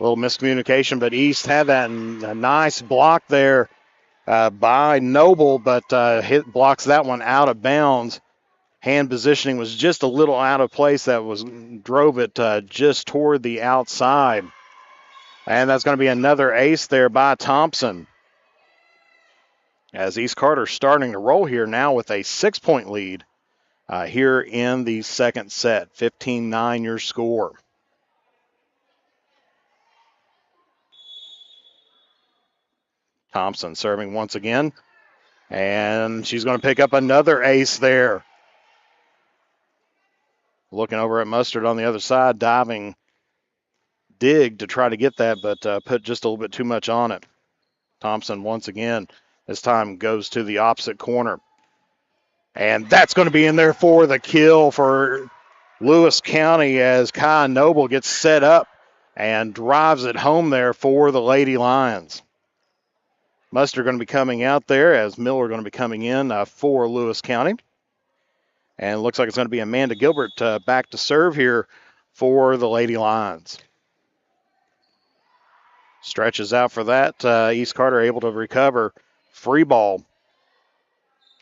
B: A little miscommunication, but East had that a nice block there by Noble, but blocks that one out of bounds. Hand positioning was just a little out of place. Drove it just toward the outside. And that's going to be another ace there by Thompson. As East Carter starting to roll here now with a 6-point lead here in the second set. 15-9 your score. Thompson serving once again. And she's going to pick up another ace there. Looking over at Mustard on the other side, diving dig to try to get that, but put just a little bit too much on it. Thompson once again, this time goes to the opposite corner. And that's going to be in there for the kill for Lewis County as Kai Noble gets set up and drives it home there for the Lady Lions. Mustard going to be coming out there as Miller going to be coming in for Lewis County. And it looks like it's going to be Amanda Gilbert back to serve here for the Lady Lions. Stretches out for that. East Carter able to recover. Free ball.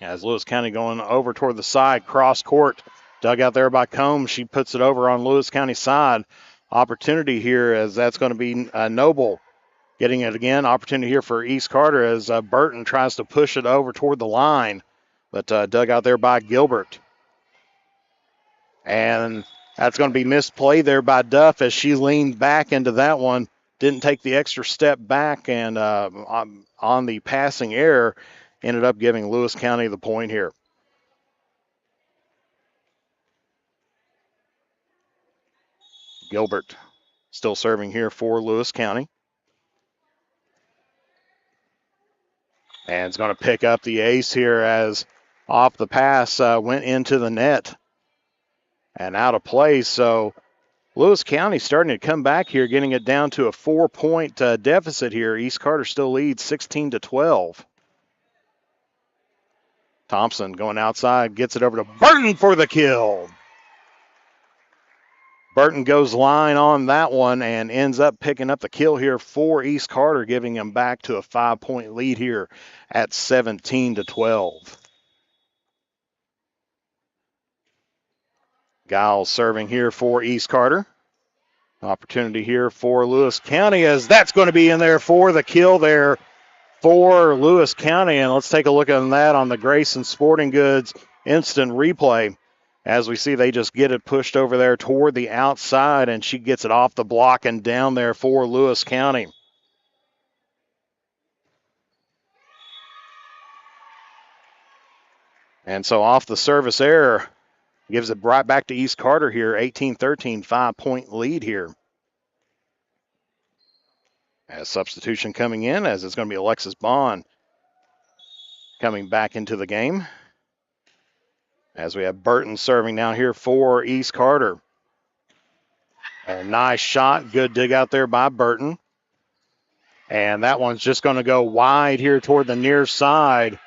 B: As Lewis County going over toward the side. Cross court. Dug out there by Combs. She puts it over on Lewis County side. Opportunity here as that's going to be Noble Getting it again. Opportunity here for East Carter as Burton tries to push it over toward the line, but dug out there by Gilbert. And that's going to be misplay there by Duff as she leaned back into that one. Didn't take the extra step back, and on the passing error, ended up giving Lewis County the point here. Gilbert still serving here for Lewis County. And it's going to pick up the ace here as off the pass went into the net and out of play. So Lewis County starting to come back here, getting it down to a 4-point deficit here. East Carter still leads 16-12. Thompson going outside, gets it over to Burton for the kill. Burton goes line on that one and ends up picking up the kill here for East Carter, giving them back to a 5-point lead here at 17-12. Giles serving here for East Carter. Opportunity here for Lewis County as that's going to be in there for the kill there for Lewis County. And let's take a look at that on the Grayson Sporting Goods instant replay. As we see, they just get it pushed over there toward the outside, and she gets it off the block and down there for Lewis County. And so off the service error, gives it right back to East Carter here, 18-13, 5-point lead here. As substitution coming in, as it's going to be Alexis Bond coming back into the game. As we have Burton serving now here for East Carter. A nice shot, good dig out there by Burton. And that one's just going to go wide here toward the near side.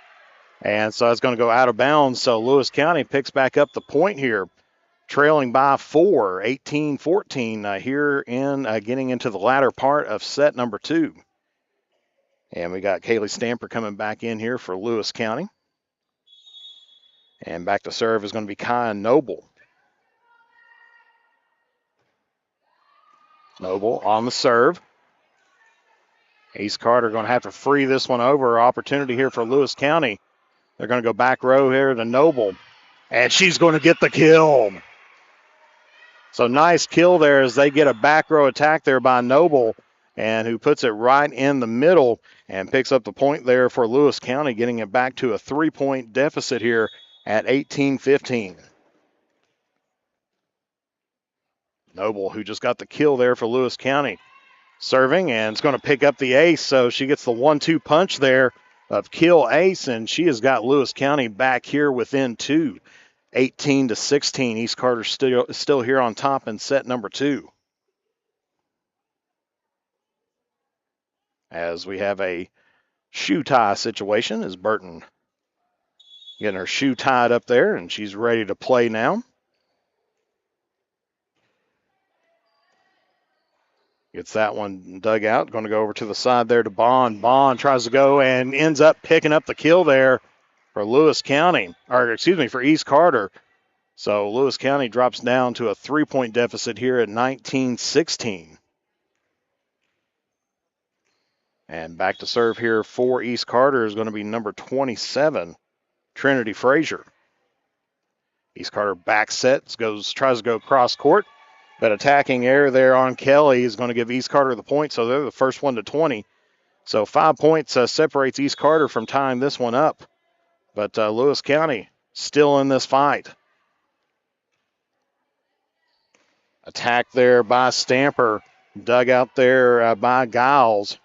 B: And so it's going to go out of bounds. So Lewis County picks back up the point here, trailing by 4, 18-14 here in getting into the latter part of set number 2. And we got Kaylee Stamper coming back in here for Lewis County. And back to serve is going to be Kyan Noble. Noble on the serve. East Carter going to have to free this one over. Opportunity here for Lewis County. They're going to go back row here to Noble. And she's going to get the kill. So nice kill there as they get a back row attack there by Noble. And who puts it right in the middle and picks up the point there for Lewis County, getting it back to a 3-point deficit here at 18-15. Noble, who just got the kill there for Lewis County, serving, and it's going to pick up the ace, so she gets the 1-2 punch there of kill ace, and she has got Lewis County back here within 2, 18-16. East Carter still here on top in set number 2. As we have a shoe tie situation as Burton getting her shoe tied up there, and she's ready to play now. Gets that one dug out. Going to go over to the side there to Bond. Bond tries to go and ends up picking up the kill there for Lewis County, or excuse me, for East Carter. So Lewis County drops down to a 3-point deficit here at 19-16. And back to serve here for East Carter is going to be number 27, Trinity Frazier. East Carter back sets, tries to go cross court, but attacking error there on Kelly is going to give East Carter the point, so they're the first one to 20. So 5 points separates East Carter from tying this one up. But Lewis County still in this fight. Attack there by Stamper, dug out there by Giles.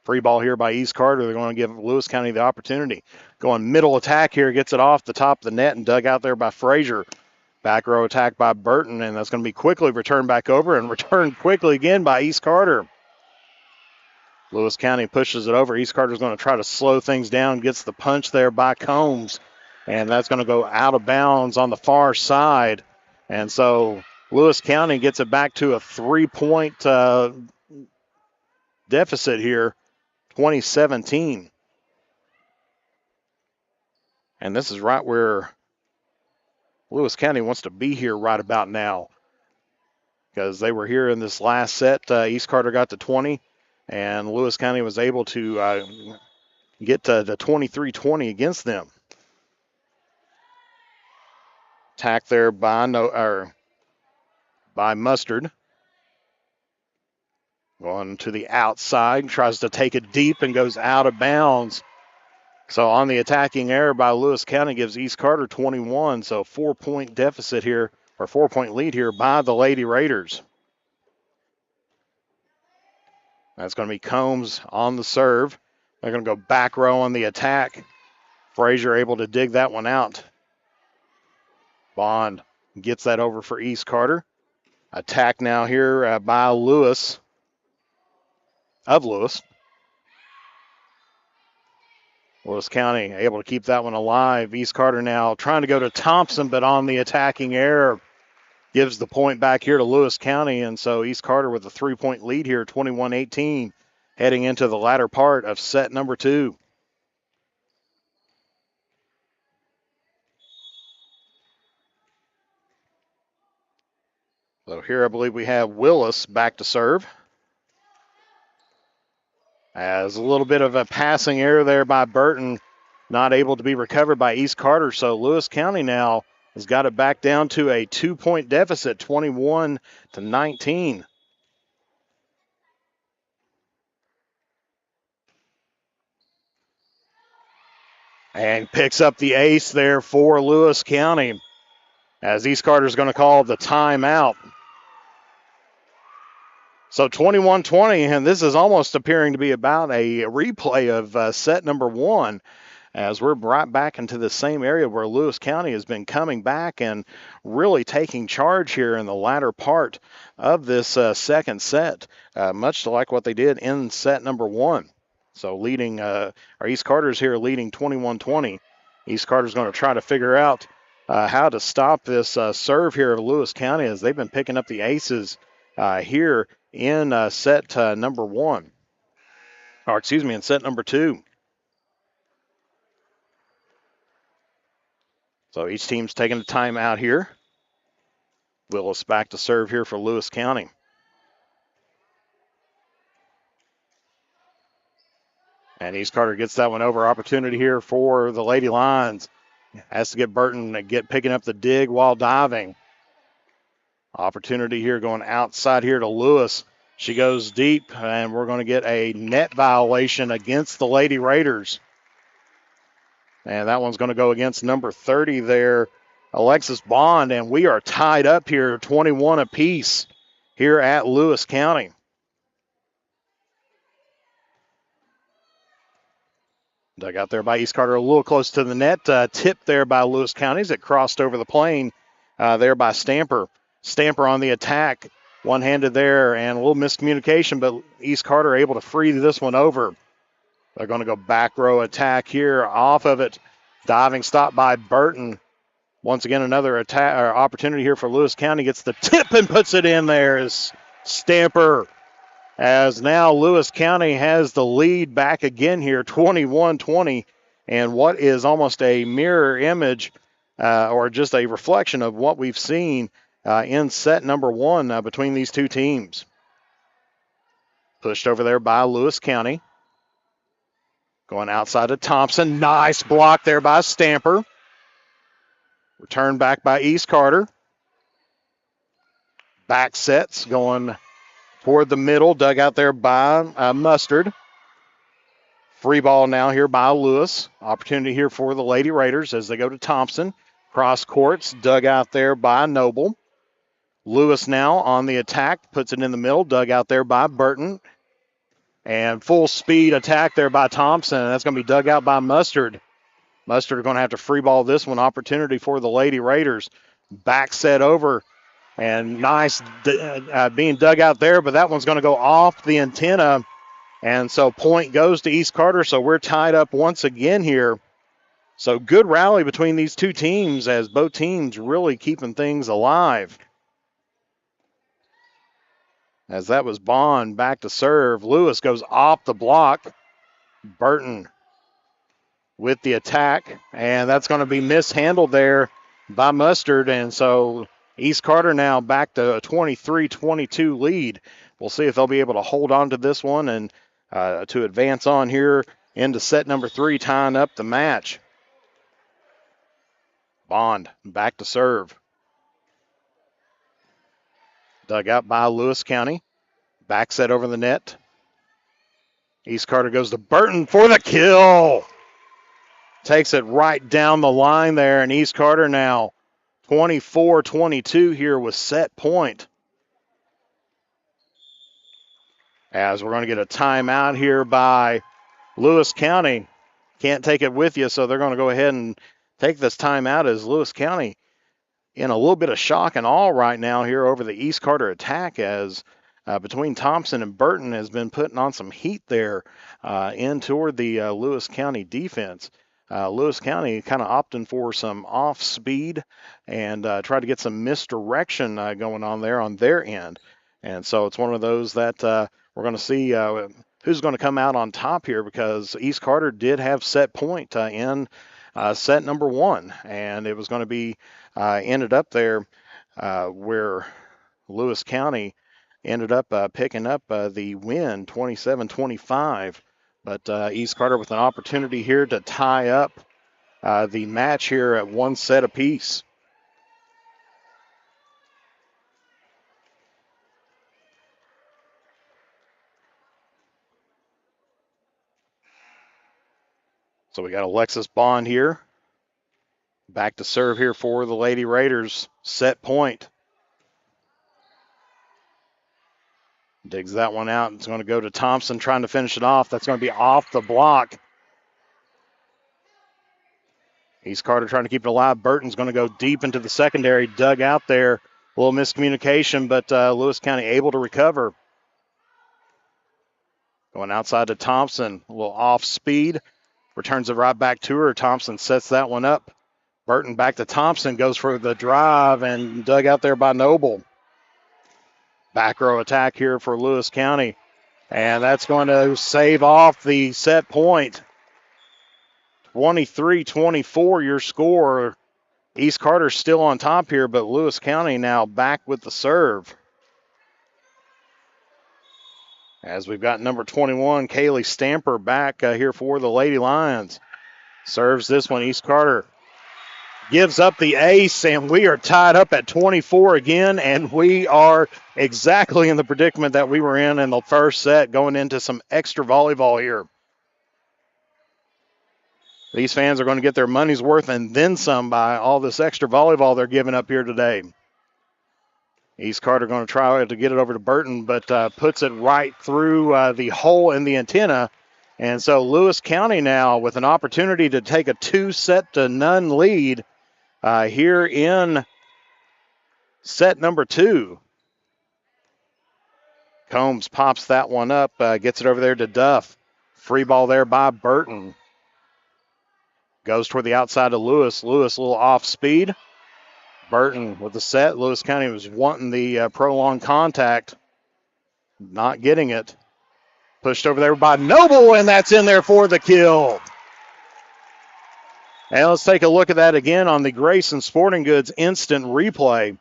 B: Free ball here by East Carter. They're going to give Lewis County the opportunity. Going middle attack here, gets it off the top of the net and dug out there by Frazier. Back row attack by Burton, and that's going to be quickly returned back over and returned quickly again by East Carter. Lewis County pushes it over. East Carter's going to try to slow things down, gets the punch there by Combs, and that's going to go out of bounds on the far side. And so Lewis County gets it back to a 3-point deficit here, 2017. And this is right where Lewis County wants to be here right about now, because they were here in this last set. East Carter got to 20. and Lewis County was able to get to the 23-20 against them. Attack there by Mustard. Going to the outside, tries to take it deep and goes out of bounds. So on the attacking error by Lewis County gives East Carter 21. So 4-point deficit here, or 4-point lead here by the Lady Raiders. That's going to be Combs on the serve. They're going to go back row on the attack. Frazier able to dig that one out. Bond gets that over for East Carter. Attack now here by Lewis. Lewis County able to keep that one alive. East Carter now trying to go to Thompson, but on the attacking error gives the point back here to Lewis County. And so East Carter with a 3-point lead here, 21-18, heading into the latter part of set number 2. So here I believe we have Willis back to serve. As a little bit of a passing error there by Burton, not able to be recovered by East Carter. So Lewis County now has got it back down to a 2-point deficit, 21-19. And picks up the ace there for Lewis County, as East Carter's going to call the timeout. So 21-20, and this is almost appearing to be about a replay of set number 1, as we're right back into the same area where Lewis County has been coming back and really taking charge here in the latter part of this second set, much like what they did in set number 1. So leading, our East Carter's here leading 21-20. East Carter's going to try to figure out how to stop this serve here of Lewis County, as they've been picking up the aces here in set number 1. Or excuse me, in set number 2. So each team's taking a timeout here. Willis back to serve here for Lewis County. And East Carter gets that one over. Opportunity here for the Lady Lions. Has to get Burton picking up the dig while diving. Opportunity here going outside here to Lewis. She goes deep, and we're going to get a net violation against the Lady Raiders. And that one's going to go against number 30 there, Alexis Bond. And we are tied up here, 21 apiece here at Lewis County. Dug out there by East Carter, a little close to the net. Tipped there by Lewis County as it crossed over the plane there by Stamper. Stamper on the attack, one-handed there, and a little miscommunication, but East Carter able to free this one over. They're going to go back row attack here off of it. Diving stop by Burton. Once again, another attack or opportunity here for Lewis County. Gets the tip and puts it in there as Stamper. As now Lewis County has the lead back again here, 21-20. And what is almost a mirror image or just a reflection of what we've seen in set number 1 between these two teams. Pushed over there by Lewis County. Going outside to Thompson. Nice block there by Stamper. Returned back by East Carter. Back sets going toward the middle. Dug out there by Mustard. Free ball now here by Lewis. Opportunity here for the Lady Raiders as they go to Thompson. Cross courts. Dug out there by Noble. Lewis now on the attack. Puts it in the middle. Dug out there by Burton. And full speed attack there by Thompson. That's going to be dug out by Mustard. Mustard are going to have to free ball this one. Opportunity for the Lady Raiders. Back set over. And nice being dug out there, but that one's going to go off the antenna. And so point goes to East Carter. So we're tied up once again here. So good rally between these two teams as both teams really keeping things alive. As that was Bond back to serve. Lewis goes off the block. Burton with the attack. And that's going to be mishandled there by Mustard. And so East Carter now back to a 23-22 lead. We'll see if they'll be able to hold on to this one and to advance on here into set number 3, tying up the match. Bond back to serve. Dug out by Lewis County. Back set over the net. East Carter goes to Burton for the kill. Takes it right down the line there, and East Carter now 24-22 here with set point. As we're going to get a timeout here by Lewis County. Can't take it with you, so they're going to go ahead and take this timeout as Lewis County in a little bit of shock and awe right now here over the East Carter attack, as between Thompson and Burton has been putting on some heat there in toward the Lewis County defense. Lewis County kind of opting for some off speed and try to get some misdirection going on there on their end. And so it's one of those that we're going to see who's going to come out on top here, because East Carter did have set point in set number 1, and it was going to be ended up there where Lewis County ended up picking up the win 27-25. But East Carter with an opportunity here to tie up the match here at 1 set apiece. So we got Alexis Bond here. Back to serve here for the Lady Raiders. Set point. Digs that one out. It's going to go to Thompson trying to finish it off. That's going to be off the block. East Carter trying to keep it alive. Burton's going to go deep into the secondary. Dug out there. A little miscommunication, but Lewis County able to recover. Going outside to Thompson. A little off speed. Returns it right back to her. Thompson sets that one up. Burton back to Thompson. Goes for the drive and dug out there by Noble. Back row attack here for Lewis County. And that's going to save off the set point. 23-24 your score. East Carter still on top here, but Lewis County now back with the serve. As we've got number 21, Kaylee Stamper, back here for the Lady Lions. Serves this one. East Carter gives up the ace, and we are tied up at 24 again, and we are exactly in the predicament that we were in the first set, going into some extra volleyball here. These fans are going to get their money's worth and then some by all this extra volleyball they're giving up here today. East Carter going to try to get it over to Burton, but puts it right through the hole in the antenna. And so Lewis County now with an opportunity to take a 2-0 lead here in set number 2. Combs pops that one up, gets it over there to Duff. Free ball there by Burton. Goes toward the outside of Lewis. Lewis a little off speed. Burton with the set. Lewis County was wanting the prolonged contact. Not getting it. Pushed over there by Noble, and that's in there for the kill. And let's take a look at that again on the Grayson Sporting Goods instant replay.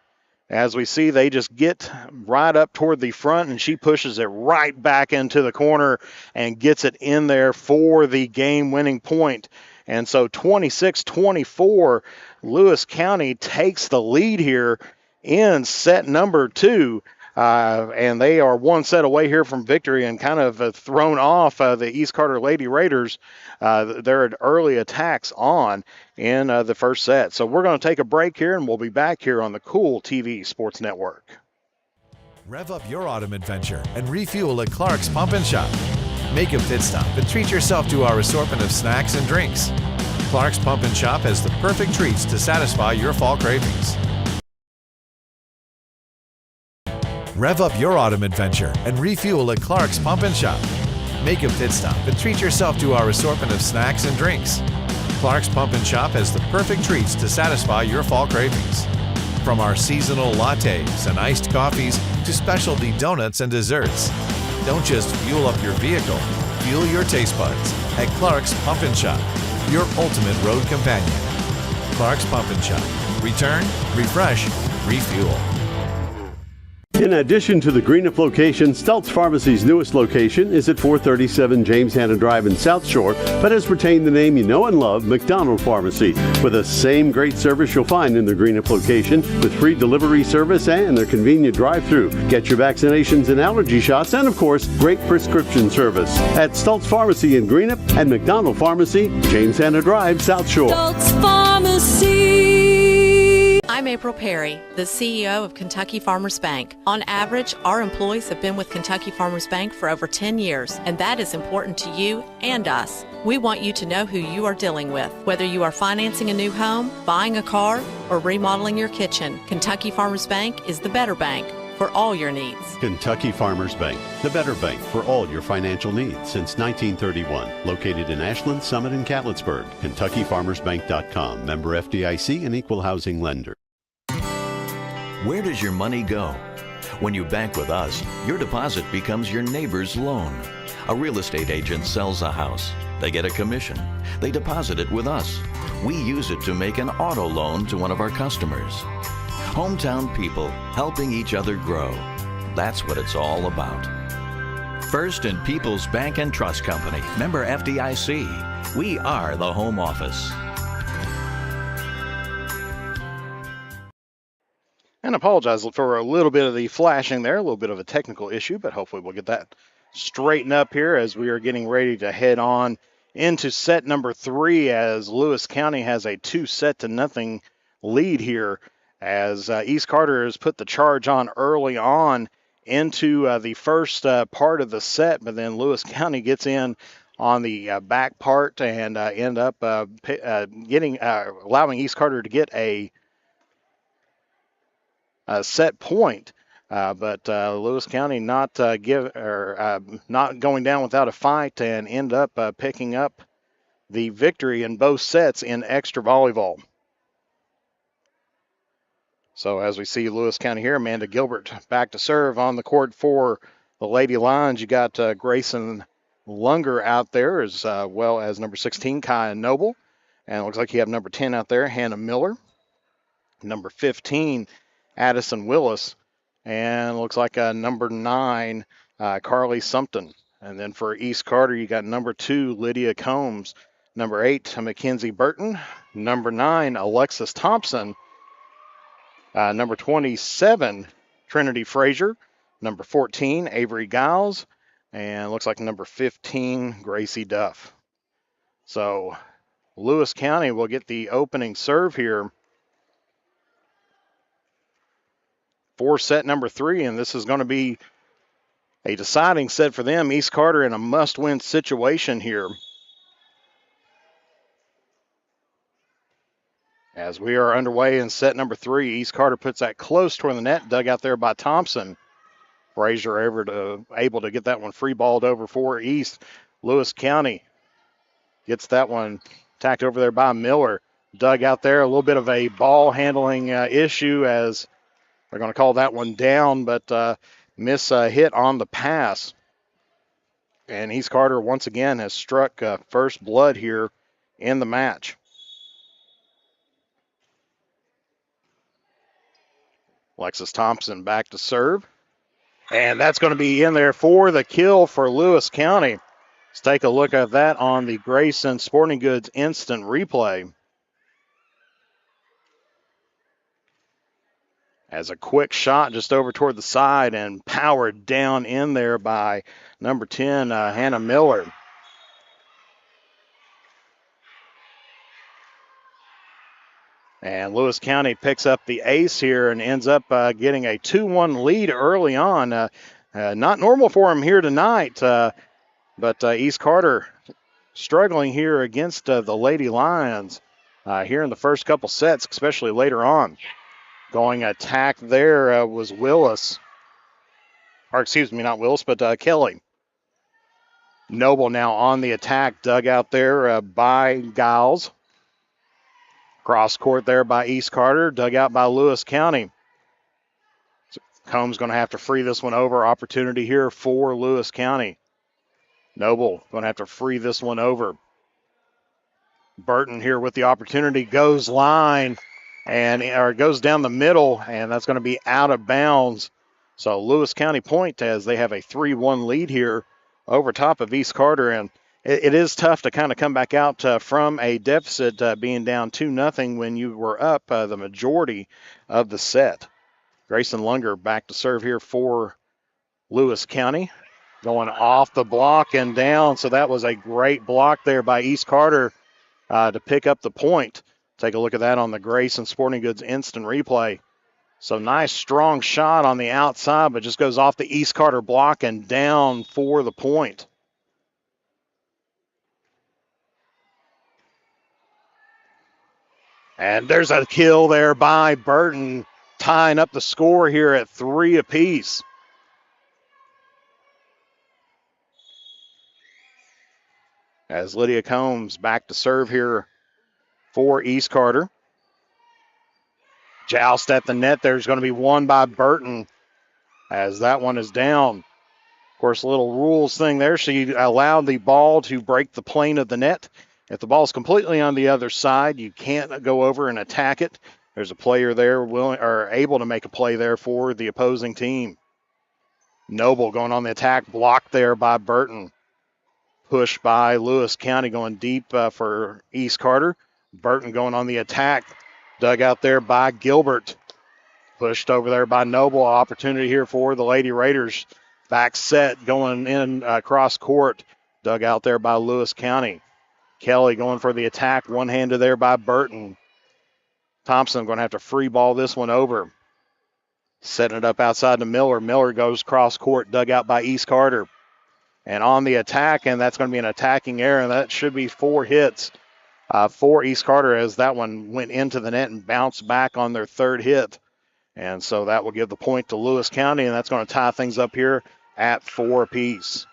B: As we see, they just get right up toward the front, and she pushes it right back into the corner and gets it in there for the game-winning point. And so 26-24, Lewis County takes the lead here in set number 2. And they are 1 set away here from victory, and kind of thrown off the East Carter Lady Raiders. Their early attacks on in the first set. So we're going to take a break here, and we'll be back here on the Kool TV Sports Network.
F: Rev up your autumn adventure and refuel at Clark's Pump and Shop. Make a pit stop and treat yourself to our assortment of snacks and drinks. Clark's Pump and Shop has the perfect treats to satisfy your fall cravings. Rev up your autumn adventure and refuel at Clark's Pump and Shop. Make a pit stop and treat yourself to our assortment of snacks and drinks. Clark's Pump and Shop has the perfect treats to satisfy your fall cravings. From our seasonal lattes and iced coffees to specialty donuts and desserts. Don't just fuel up your vehicle, fuel your taste buds at Clark's Pump and Shop, your ultimate road companion. Clark's Pump and Shop. Return, refresh, refuel.
C: In addition to the Greenup location, Stultz Pharmacy's newest location is at 437 James Hanna Drive in South Shore, but has retained the name you know and love, McDonald Pharmacy, with the same great service you'll find in the Greenup location, with free delivery service and their convenient drive-through. Get your vaccinations and allergy shots, and of course, great prescription service at Stultz Pharmacy in Greenup and McDonald Pharmacy, James Hanna Drive, South Shore.
G: Stultz Pharmacy.
H: I'm April Perry, the CEO of Kentucky Farmers Bank. On average, our employees have been with Kentucky Farmers Bank for over 10 years, and that is important to you and us. We want you to know who you are dealing with. Whether you are financing a new home, buying a car, or remodeling your kitchen, Kentucky Farmers Bank is the better bank for all your needs.
C: Kentucky Farmers Bank, the better bank for all your financial needs since 1931. Located in Ashland, Summit, and Catlettsburg. KentuckyFarmersBank.com. Member FDIC and Equal Housing Lender.
I: Where does your money go? When you bank with us, your deposit becomes your neighbor's loan. A real estate agent sells a house. They get a commission. They deposit it with us. We use it to make an auto loan to one of our customers. Hometown people helping each other grow. That's what it's all about. First and People's Bank and Trust Company. Member FDIC. We are the home office.
B: And apologize for a little bit of the flashing there, a little bit of a technical issue, but hopefully we'll get that straightened up here as we are getting ready to head on into set number 3 as Lewis County has a 2-0 lead here as East Carter has put the charge on early on into the first part of the set, but then Lewis County gets in on the back part and end up allowing East Carter to get a set point, but Lewis County not not going down without a fight and end up picking up the victory in both sets in extra volleyball. So as we see Lewis County here, Amanda Gilbert back to serve on the court for the Lady Lions. You got Grayson Lunger out there as well as number 16 Kaya Noble, and it looks like you have number 10 out there, Hannah Miller, number 15 Addison Willis, and looks like number 9, Carly Sumpton. And then for East Carter, you got number 2, Lydia Combs, number 8, Mackenzie Burton, number 9, Alexis Thompson, number 27, Trinity Frazier, number 14, Avery Giles, and looks like number 15, Gracie Duff. So Lewis County will get the opening serve here for set number 3, and this is going to be a deciding set for them. East Carter in a must-win situation here. As we are underway in set number 3, East Carter puts that close toward the net, dug out there by Thompson. Frazier able to get that one free-balled over for East. Lewis County gets that one tacked over there by Miller. Dug out there, a little bit of a ball handling issue as they're going to call that one down, but miss a hit on the pass. And East Carter once again has struck first blood here in the match. Alexis Thompson back to serve. And that's going to be in there for the kill for Lewis County. Let's take a look at that on the Grayson Sporting Goods instant replay. As a quick shot just over toward the side and powered down in there by number 10, Hannah Miller. And Lewis County picks up the ace here and ends up getting a 2-1 lead early on. Not normal for them here tonight, but East Carter struggling here against the Lady Lions here in the first couple sets, especially later on. Going attack there was Willis. Or excuse me, not Willis, but Kelly. Noble now on the attack, dug out there by Giles. Cross court there by East Carter, dug out by Lewis County. So Combs going to have to free this one over. Opportunity here for Lewis County. Noble going to have to free this one over. Burton here with the opportunity, goes line. and or it goes down the middle, and that's going to be out of bounds. So Lewis County point as they have a 3-1 lead here over top of East Carter, and it is tough to kind of come back out from a deficit being down 2-0 when you were up the majority of the set. Grayson Lunger back to serve here for Lewis County. Going off the block and down, so that was a great block there by East Carter to pick up the point. Take a look at that on the Grayson Sporting Goods instant replay. So nice, strong shot on the outside, but just goes off the East Carter block and down for the point. And there's a kill there by Burton, tying up the score here at 3 apiece. As Lydia Combs back to serve here for East Carter. Joust at the net. There's going to be one by Burton as that one is down. Of course, a little rules thing there. She allowed the ball to break the plane of the net. If the ball is completely on the other side, you can't go over and attack it. There's a player there willing or able to make a play there for the opposing team. Noble going on the attack, blocked there by Burton. Pushed by Lewis County going deep for East Carter. Burton going on the attack. Dug out there by Gilbert. Pushed over there by Noble. Opportunity here for the Lady Raiders. Back set going in across court. Dug out there by Lewis County. Kelly going for the attack. One-handed there by Burton. Thompson going to have to free ball this one over. Setting it up outside to Miller. Miller goes cross court. Dug out by East Carter. And on the attack, and that's going to be an attacking error, and that should be 4 hits for East Carter as that one went into the net and bounced back on their 3rd hit. And so that will give the point to Lewis County, and that's going to tie things up here at 4 apiece.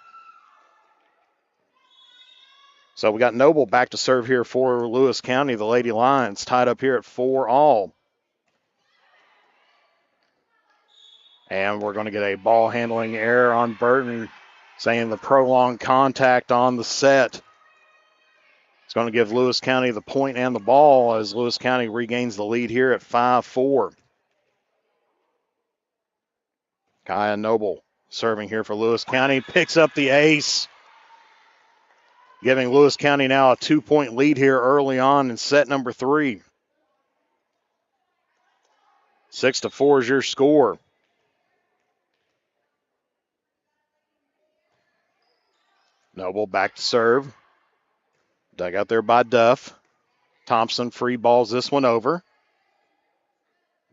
B: So we got Noble back to serve here for Lewis County. The Lady Lions tied up here at 4-all. And we're going to get a ball handling error on Burton, saying the prolonged contact on the set. It's going to give Lewis County the point and the ball as Lewis County regains the lead here at 5-4. Kaya Noble serving here for Lewis County. Picks up the ace. Giving Lewis County now a 2-point lead here early on in set number 3. 6-4 is your score. Noble back to serve. Dug out there by Duff. Thompson free balls this one over.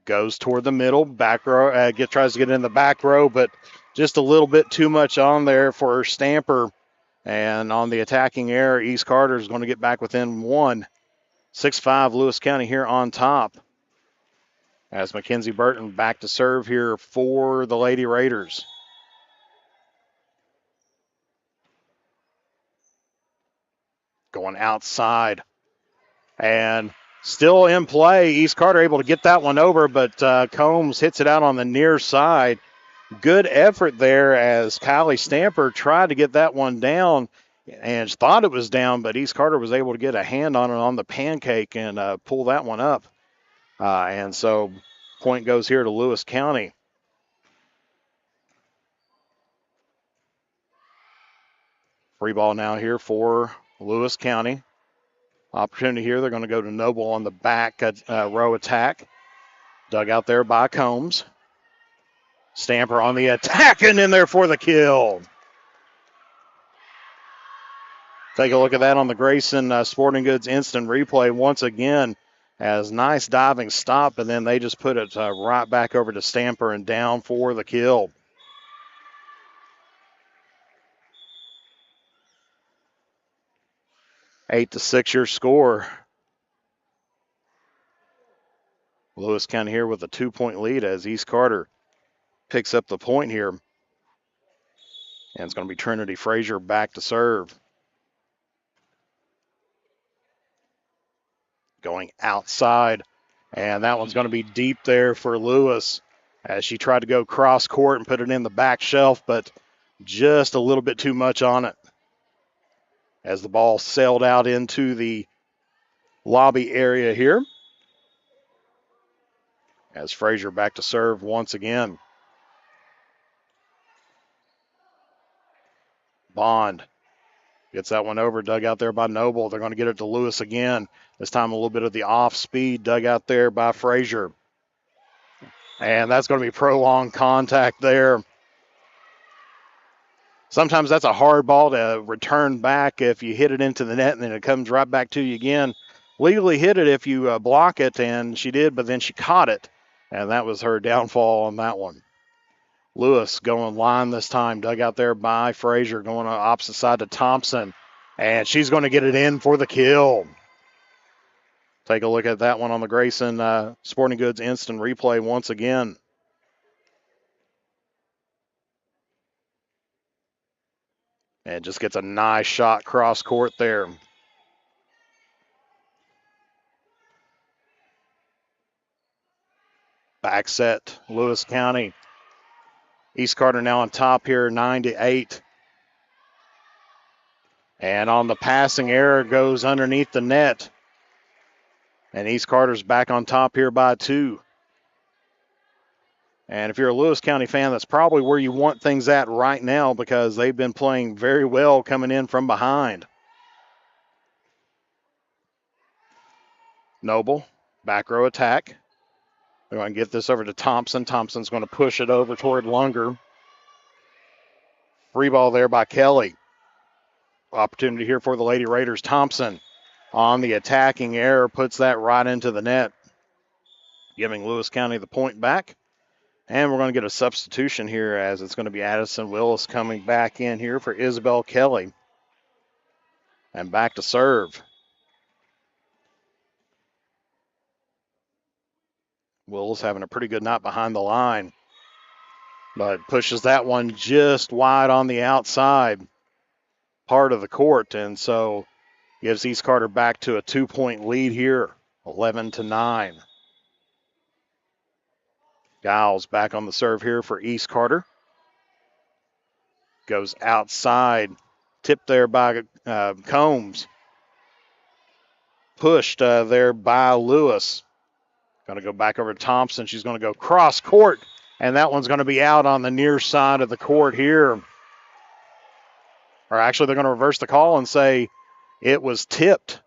B: Goes toward the middle. Back row. Tries to get in the back row, but just a little bit too much on there for Stamper. And on the attacking error, East Carter is going to get back within 1. 6-5 Lewis County here on top. As Mackenzie Burton back to serve here for the Lady Raiders. Going outside. And still in play. East Carter able to get that one over, but Combs hits it out on the near side. Good effort there as Kylie Stamper tried to get that one down and thought it was down, but East Carter was able to get a hand on it on the pancake and pull that one up. And so point goes here to Lewis County. Free ball now here for Lewis County. Opportunity here. They're going to go to Noble on the back row attack. Dug out there by Combs. Stamper on the attack and in there for the kill. Take a look at that on the Grayson Sporting Goods instant replay once again. As nice diving stop, and then they just put it right back over to Stamper and down for the kill. 8-6 your score. Lewis County here with a 2-point lead as East Carter picks up the point here. And it's going to be Trinity Frazier back to serve. Going outside. And that one's going to be deep there for Lewis as she tried to go cross court and put it in the back shelf, but just a little bit too much on it. As the ball sailed out into the lobby area here. As Frazier back to serve once again. Bond gets that one over, dug out there by Noble. They're going to get it to Lewis again. This time a little bit of the off speed, dug out there by Frazier. And that's going to be prolonged contact there. Sometimes that's a hard ball to return back if you hit it into the net and then it comes right back to you again. Legally hit it if you block it, and she did, but then she caught it. And that was her downfall on that one. Lewis going line this time, dug out there by Frazier, going on opposite side to Thompson. And she's going to get it in for the kill. Take a look at that one on the Grayson Sporting Goods instant replay once again. And just gets a nice shot cross court there. Back set, Lewis County. East Carter now on top here, 9-8. And on the passing error goes underneath the net. And East Carter's back on top here by 2. And if you're a Lewis County fan, that's probably where you want things at right now because they've been playing very well coming in from behind. Noble, back row attack. They're going to get this over to Thompson. Thompson's going to push it over toward Lunger. Free ball there by Kelly. Opportunity here for the Lady Raiders. Thompson on the attacking error puts that right into the net, giving Lewis County the point back. And we're going to get a substitution here as it's going to be Addison Willis coming back in here for Isabel Kelly. And back to serve. Willis having a pretty good night behind the line, but pushes that one just wide on the outside part of the court, and so gives East Carter back to a 2-point lead here, 11-9. Giles back on the serve here for East Carter. Goes outside, tipped there by Combs. Pushed there by Lewis. Going to go back over to Thompson. She's going to go cross court, and that one's going to be out on the near side of the court here. Or actually, they're going to reverse the call and say it was tipped.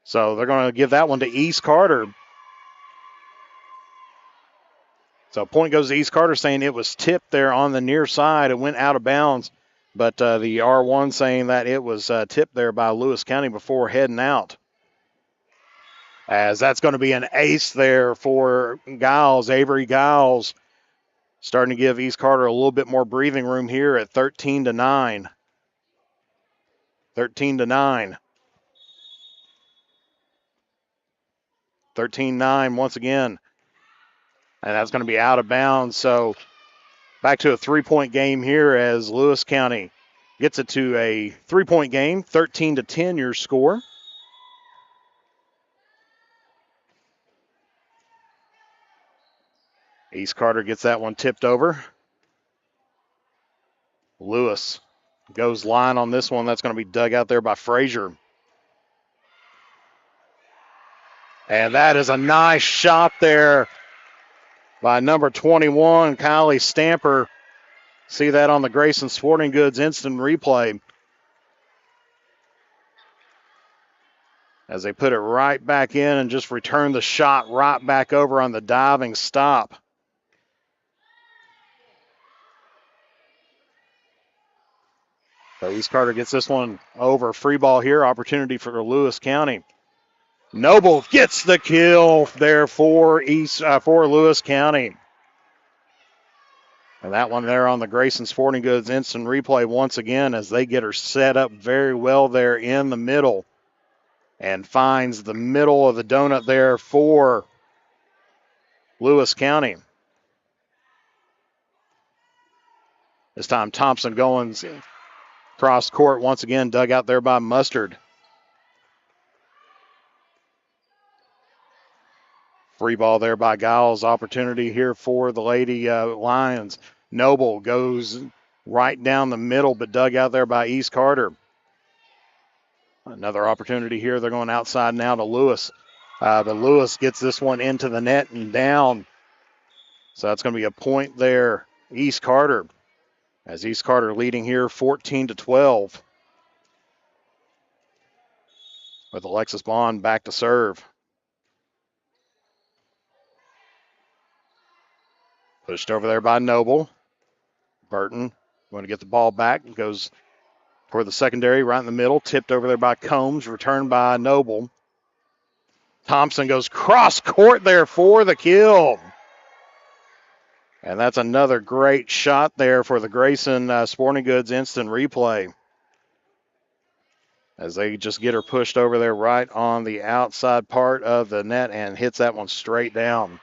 B: So they're going to give that one to East Carter. So point goes to East Carter saying it was tipped there on the near side. It went out of bounds, but the R1 saying that it was tipped there by Lewis County before heading out. As that's going to be an ace there for Giles, Avery Giles, starting to give East Carter a little bit more breathing room here at 13-9. 13-9. 13-9 once again. And that's going to be out of bounds. So back to a 3-point game here as Lewis County gets it to a 3-point game, 13-10 your score. East Carter gets that one tipped over. Lewis goes line on this one. That's going to be dug out there by Frazier. And that is a nice shot there by number 21, Kylie Stamper. See that on the Grayson Sporting Goods instant replay. As they put it right back in and just return the shot right back over on the diving stop. So East Carter gets this one over. Free ball here. Opportunity for Lewis County. Noble gets the kill there for Lewis County. And that one there on the Grayson Sporting Goods instant replay once again as they get her set up very well there in the middle. And finds the middle of the donut there for Lewis County. This time Thompson going cross court once again, dug out there by Mustard. Free ball there by Giles. Opportunity here for the Lady Lions. Noble goes right down the middle, but dug out there by East Carter. Another opportunity here. They're going outside now to Lewis. But Lewis gets this one into the net and down. So that's going to be a point there, East Carter. As East Carter leading here 14-12. With Alexis Bond back to serve. Pushed over there by Noble. Burton going to get the ball back. Goes for the secondary right in the middle. Tipped over there by Combs. Returned by Noble. Thompson goes cross court there for the kill. And that's another great shot there for the Grayson Sporting Goods instant replay. As they just get her pushed over there right on the outside part of the net and hits that one straight down.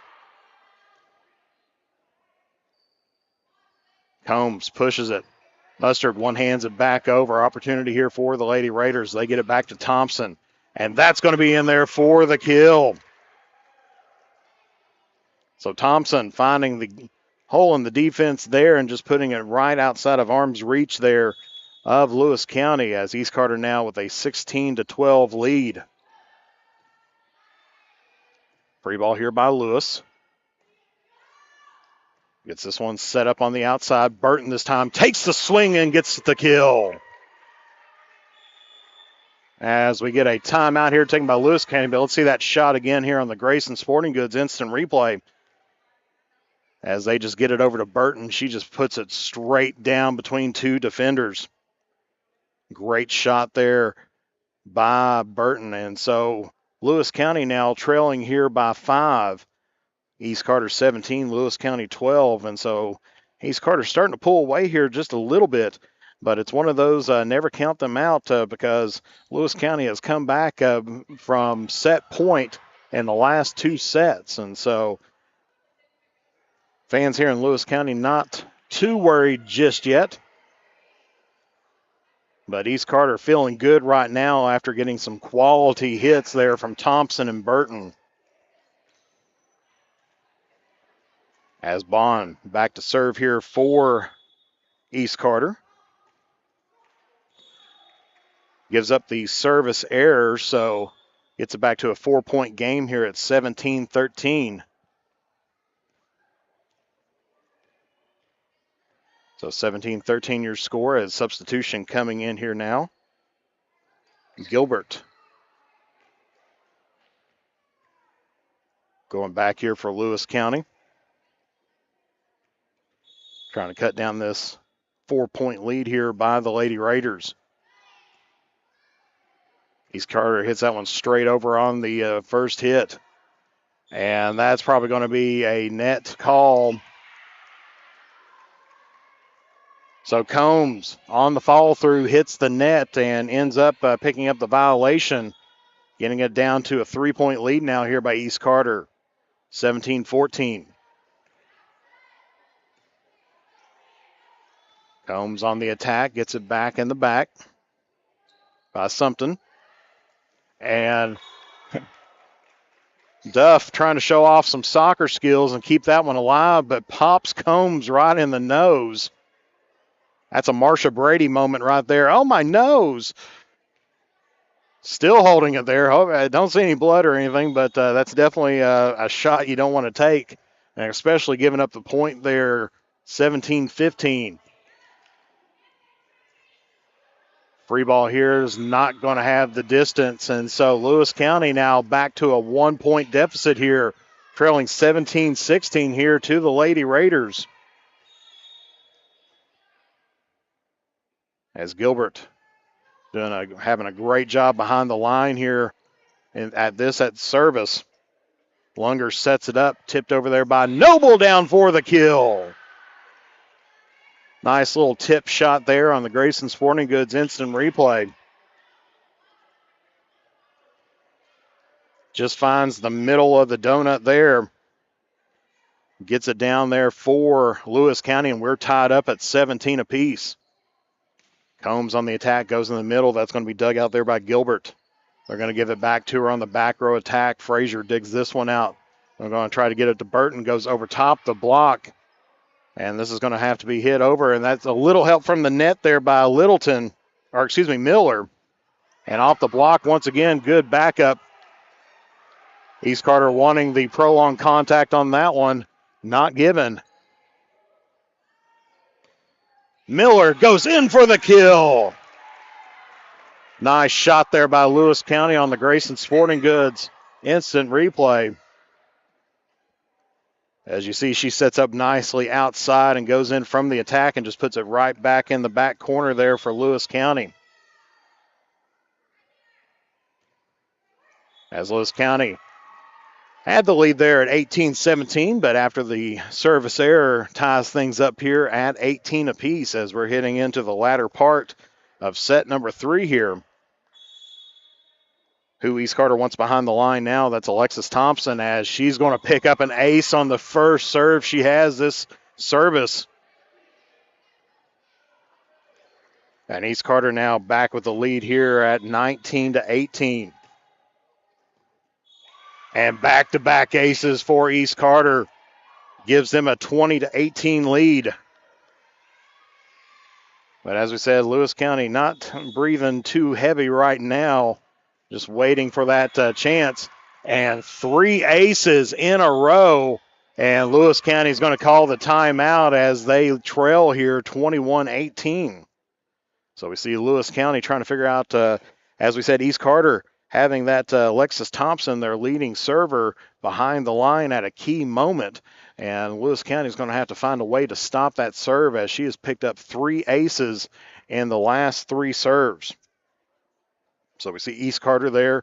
B: Combs pushes it. Mustard one-hands it back over. Opportunity here for the Lady Raiders. They get it back to Thompson. And that's going to be in there for the kill. So Thompson finding the hole in the defense there and just putting it right outside of arm's reach there of Lewis County, as East Carter now with a 16-12 lead. Free ball here by Lewis. Gets this one set up on the outside. Burton this time takes the swing and gets the kill. As we get a timeout here taken by Lewis County, but let's see that shot again here on the Grayson Sporting Goods instant replay. As they just get it over to Burton, she just puts it straight down between two defenders. Great shot there by Burton. And so Lewis County now trailing here by 5. East Carter 17, Lewis County 12. And so East Carter starting to pull away here just a little bit. But it's one of those never count them out because Lewis County has come back from set point in the last 2 sets. And so fans here in Lewis County not too worried just yet. But East Carter feeling good right now after getting some quality hits there from Thompson and Burton. As Bond back to serve here for East Carter. Gives up the service error, so gets it back to a 4-point game here at 17-13. So 17-13 your score as substitution coming in here now. Gilbert. Going back here for Lewis County. Trying to cut down this 4-point lead here by the Lady Raiders. East Carter hits that one straight over on the first hit. And that's probably going to be a net call. So Combs on the follow through hits the net and ends up picking up the violation. Getting it down to a 3-point lead now here by East Carter. 17-14. Combs on the attack, gets it back in the back by Sumpton. And Duff trying to show off some soccer skills and keep that one alive, but pops Combs right in the nose. That's a Marsha Brady moment right there. Oh, my nose. Still holding it there. I don't see any blood or anything, but that's definitely a shot you don't want to take, and especially giving up the point there, 17-15. Free ball here is not going to have the distance, and so Lewis County now back to a 1-point deficit here, trailing 17-16 here to the Lady Raiders. As Gilbert having a great job behind the line here at service. Lunger sets it up, tipped over there by Noble, down for the kill. Nice little tip shot there on the Grayson Sporting Goods instant replay. Just finds the middle of the donut there. Gets it down there for Lewis County, and we're tied up at 17 apiece. Combs on the attack, goes in the middle. That's going to be dug out there by Gilbert. They're going to give it back to her on the back row attack. Frazier digs this one out. They're going to try to get it to Burton. Goes over top the block. And this is going to have to be hit over. And that's a little help from the net there by Miller. And off the block once again, good backup East Carter wanting the prolonged contact on that one. Not given. Miller goes in for the kill. Nice shot there by Lewis County on the Grayson Sporting Goods instant replay. As you see, she sets up nicely outside and goes in from the attack and just puts it right back in the back corner there for Lewis County. As Lewis County had the lead there at 18-17, but after the service error ties things up here at 18 apiece as we're hitting into the latter part of set number 3 here. Who East Carter wants behind the line now, that's Alexis Thompson, as she's going to pick up an ace on the first serve she has this service. And East Carter now back with the lead here at 19-18. And back-to-back aces for East Carter gives them a 20-18 lead. But as we said, Lewis County not breathing too heavy right now, just waiting for that chance. And 3 aces in a row. And Lewis County is going to call the timeout as they trail here 21-18. So we see Lewis County trying to figure out, as we said, East Carter having that Alexis Thompson, their leading server, behind the line at a key moment. And Lewis County is going to have to find a way to stop that serve as she has picked up 3 aces in the last 3 serves. So we see East Carter there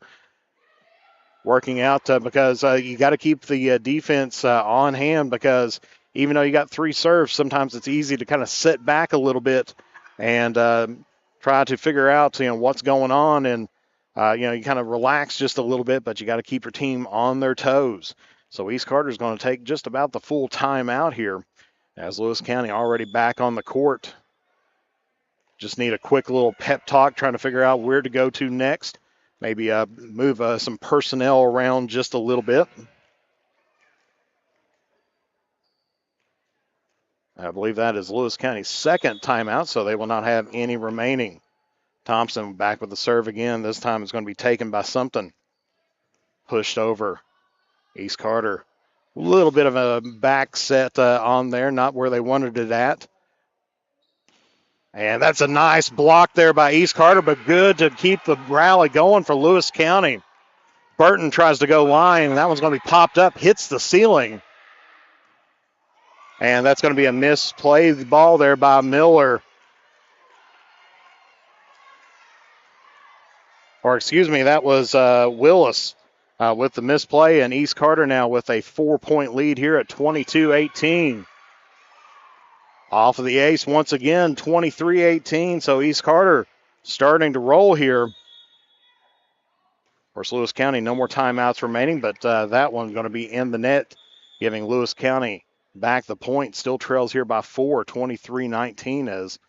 B: working out because you got to keep the defense on hand, because even though you got 3 serves, sometimes it's easy to kind of sit back a little bit and try to figure out what's going on, and you kind of relax just a little bit, but you got to keep your team on their toes. So East Carter is going to take just about the full timeout here as Lewis County already back on the court. Just need a quick little pep talk, trying to figure out where to go to next. Maybe move some personnel around just a little bit. I believe that is Lewis County's second timeout, so they will not have any remaining. Thompson back with the serve again. This time it's going to be taken by something. Pushed over. East Carter. A little bit of a back set on there, not where they wanted it at. And that's a nice block there by East Carter, but good to keep the rally going for Lewis County. Burton tries to go line, and that one's going to be popped up, hits the ceiling. And that's going to be a misplayed ball there by Miller. Or excuse me, that was Willis with the misplay, and East Carter now with a 4-point lead here at 22-18. Off of the ace once again, 23-18, so East Carter starting to roll here. Of course, Lewis County, no more timeouts remaining, but that one's going to be in the net, giving Lewis County back the point. Still trails here by 4, 23-19, as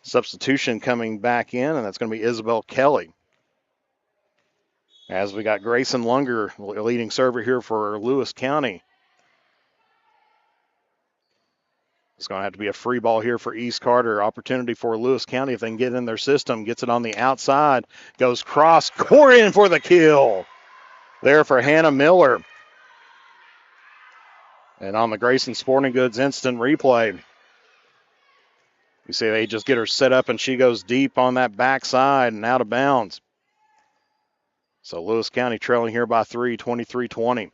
B: substitution coming back in, and that's going to be Isabel Kelly. As we got Grayson Lunger, leading server here for Lewis County. It's going to have to be a free ball here for East Carter. Opportunity for Lewis County if they can get in their system. Gets it on the outside. Goes cross court in for the kill. There for Hannah Miller. And on the Grayson Sporting Goods instant replay, you see they just get her set up and she goes deep on that backside and out of bounds. So Lewis County trailing here by 3, 23-20.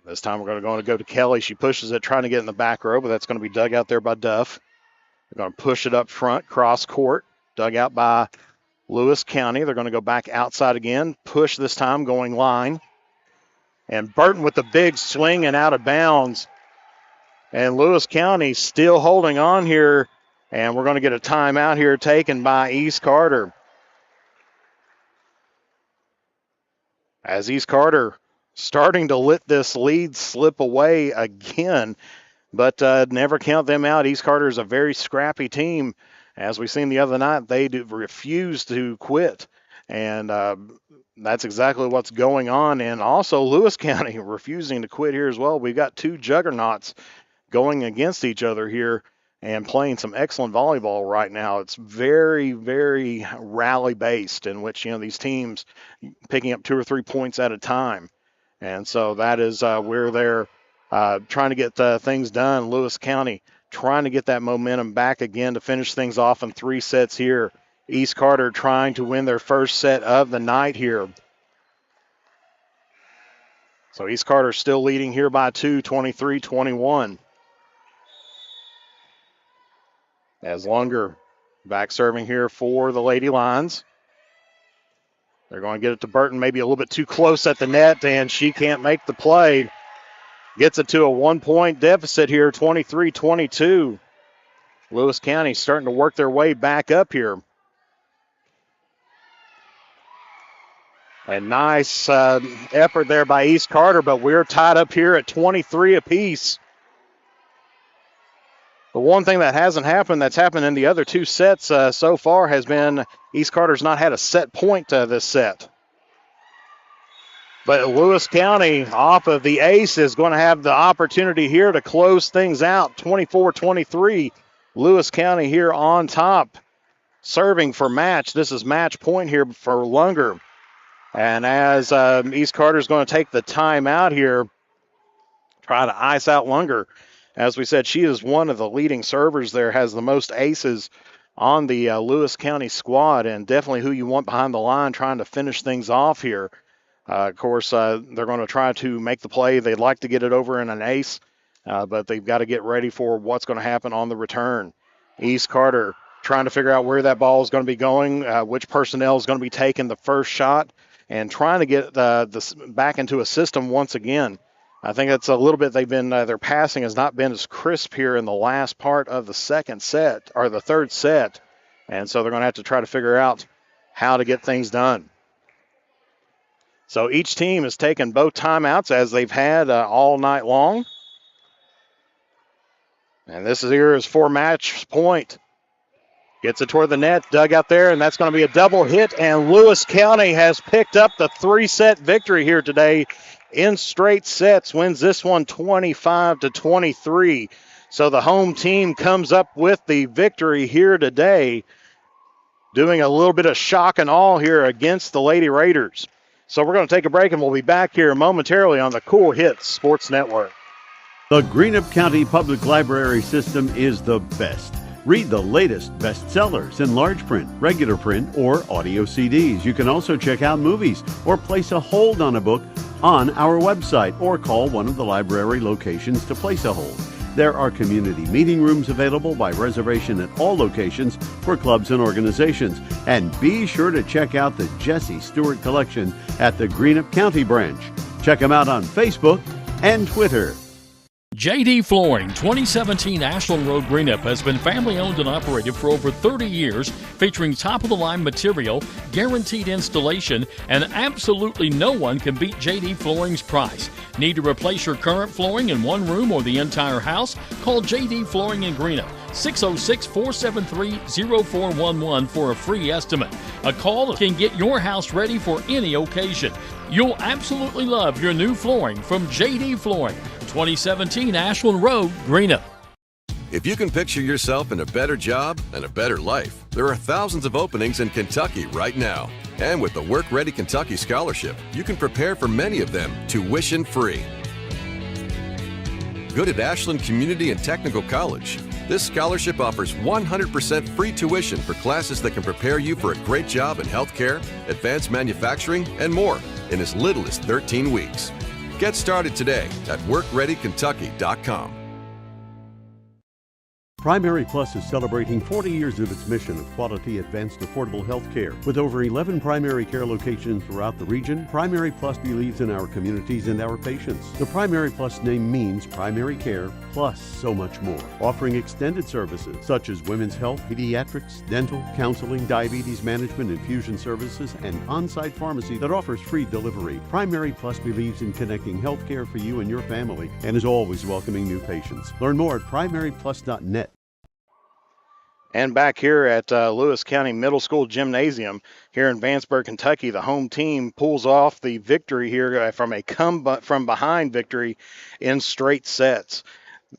B: This time we're going to go to Kelly. She pushes it, trying to get in the back row, but that's going to be dug out there by Duff. They're going to push it up front, cross court, dug out by Lewis County. They're going to go back outside again, push this time, going line. And Burton with the big swing and out of bounds. And Lewis County still holding on here, and we're going to get a timeout here taken by East Carter. As East Carter starting to let this lead slip away again, but never count them out. East Carter is a very scrappy team. As we seen the other night, they refuse to quit, and that's exactly what's going on. And also Lewis County refusing to quit here as well. We've got 2 juggernauts going against each other here and playing some excellent volleyball right now. It's very, very rally-based, in which, these teams picking up 2 or 3 points at a time. And so that is where they're trying to get things done. Lewis County trying to get that momentum back again to finish things off in 3 sets here. East Carter trying to win their first set of the night here. So East Carter still leading here by 2, 23-21. As Lunger back serving here for the Lady Lions. They're going to get it to Burton, maybe a little bit too close at the net, and she can't make the play. Gets it to a 1-point deficit here, 23-22. Lewis County starting to work their way back up here. A nice effort there by East Carter, but we're tied up here at 23 apiece. The one thing that hasn't happened, that's happened in the other 2 sets so far, has been East Carter's not had a set point this set. But Lewis County, off of the ace, is going to have the opportunity here to close things out. 24-23. Lewis County here on top, serving for match. This is match point here for Lunger. And as East Carter's going to take the timeout here, try to ice out Lunger. As we said, she is one of the leading servers there, has the most aces on the Lewis County squad, and definitely who you want behind the line trying to finish things off here. Of course, they're going to try to make the play. They'd like to get it over in an ace, but they've got to get ready for what's going to happen on the return. East Carter trying to figure out where that ball is going to be going, which personnel is going to be taking the first shot, and trying to get this back into a system once again. I think that's a little bit they've been, their passing has not been as crisp here in the last part of the second set, or the third set. And so they're going to have to try to figure out how to get things done. So each team has taken both timeouts as they've had all night long. And this here is for match point. Gets it toward the net, dug out there, and that's going to be a double hit. And Lewis County has picked up the 3-set victory here today in straight sets, wins this one 25-23. So the home team comes up with the victory here today, doing a little bit of shock and awe here against the Lady Raiders. So we're going to take a break, and we'll be back here momentarily on the Cool Hits Sports Network.
C: The Greenup County Public Library system is the best. Read the latest bestsellers in large print, regular print, or audio CDs. You can also check out movies or place a hold on a book on our website, or call one of the library locations to place a hold. There are community meeting rooms available by reservation at all locations for clubs and organizations. And be sure to check out the Jesse Stewart collection at the Greenup County branch. Check them out on Facebook and Twitter.
D: JD Flooring, 2017 Ashland Road, Greenup, has been family-owned and operated for over 30 years, featuring top-of-the-line material, guaranteed installation, and absolutely no one can beat JD Flooring's price. Need to replace your current flooring in one room or the entire house? Call JD Flooring in Greenup, 606-473-0411 for a free estimate. A call can get your house ready for any occasion. You'll absolutely love your new flooring from JD Flooring, 2017 Ashland Road, Greenup.
E: If you can picture yourself in a better job and a better life, there are thousands of openings in Kentucky right now. And with the Work Ready Kentucky Scholarship, you can prepare for many of them tuition free. Good at Ashland Community and Technical College. This scholarship offers 100% free tuition for classes that can prepare you for a great job in healthcare, advanced manufacturing, and more in as little as 13 weeks. Get started today at workreadykentucky.com.
C: Primary Plus is celebrating 40 years of its mission of quality, advanced, affordable health care. With over 11 primary care locations throughout the region, Primary Plus believes in our communities and our patients. The Primary Plus name means primary care plus so much more, offering extended services such as women's health, pediatrics, dental, counseling, diabetes management, infusion services, and on-site pharmacy that offers free delivery. Primary Plus believes in connecting health care for you and your family and is always welcoming new patients. Learn more at primaryplus.net.
B: And back here at Lewis County Middle School Gymnasium here in Vanceburg, Kentucky, the home team pulls off the victory here from a come from behind victory in straight sets.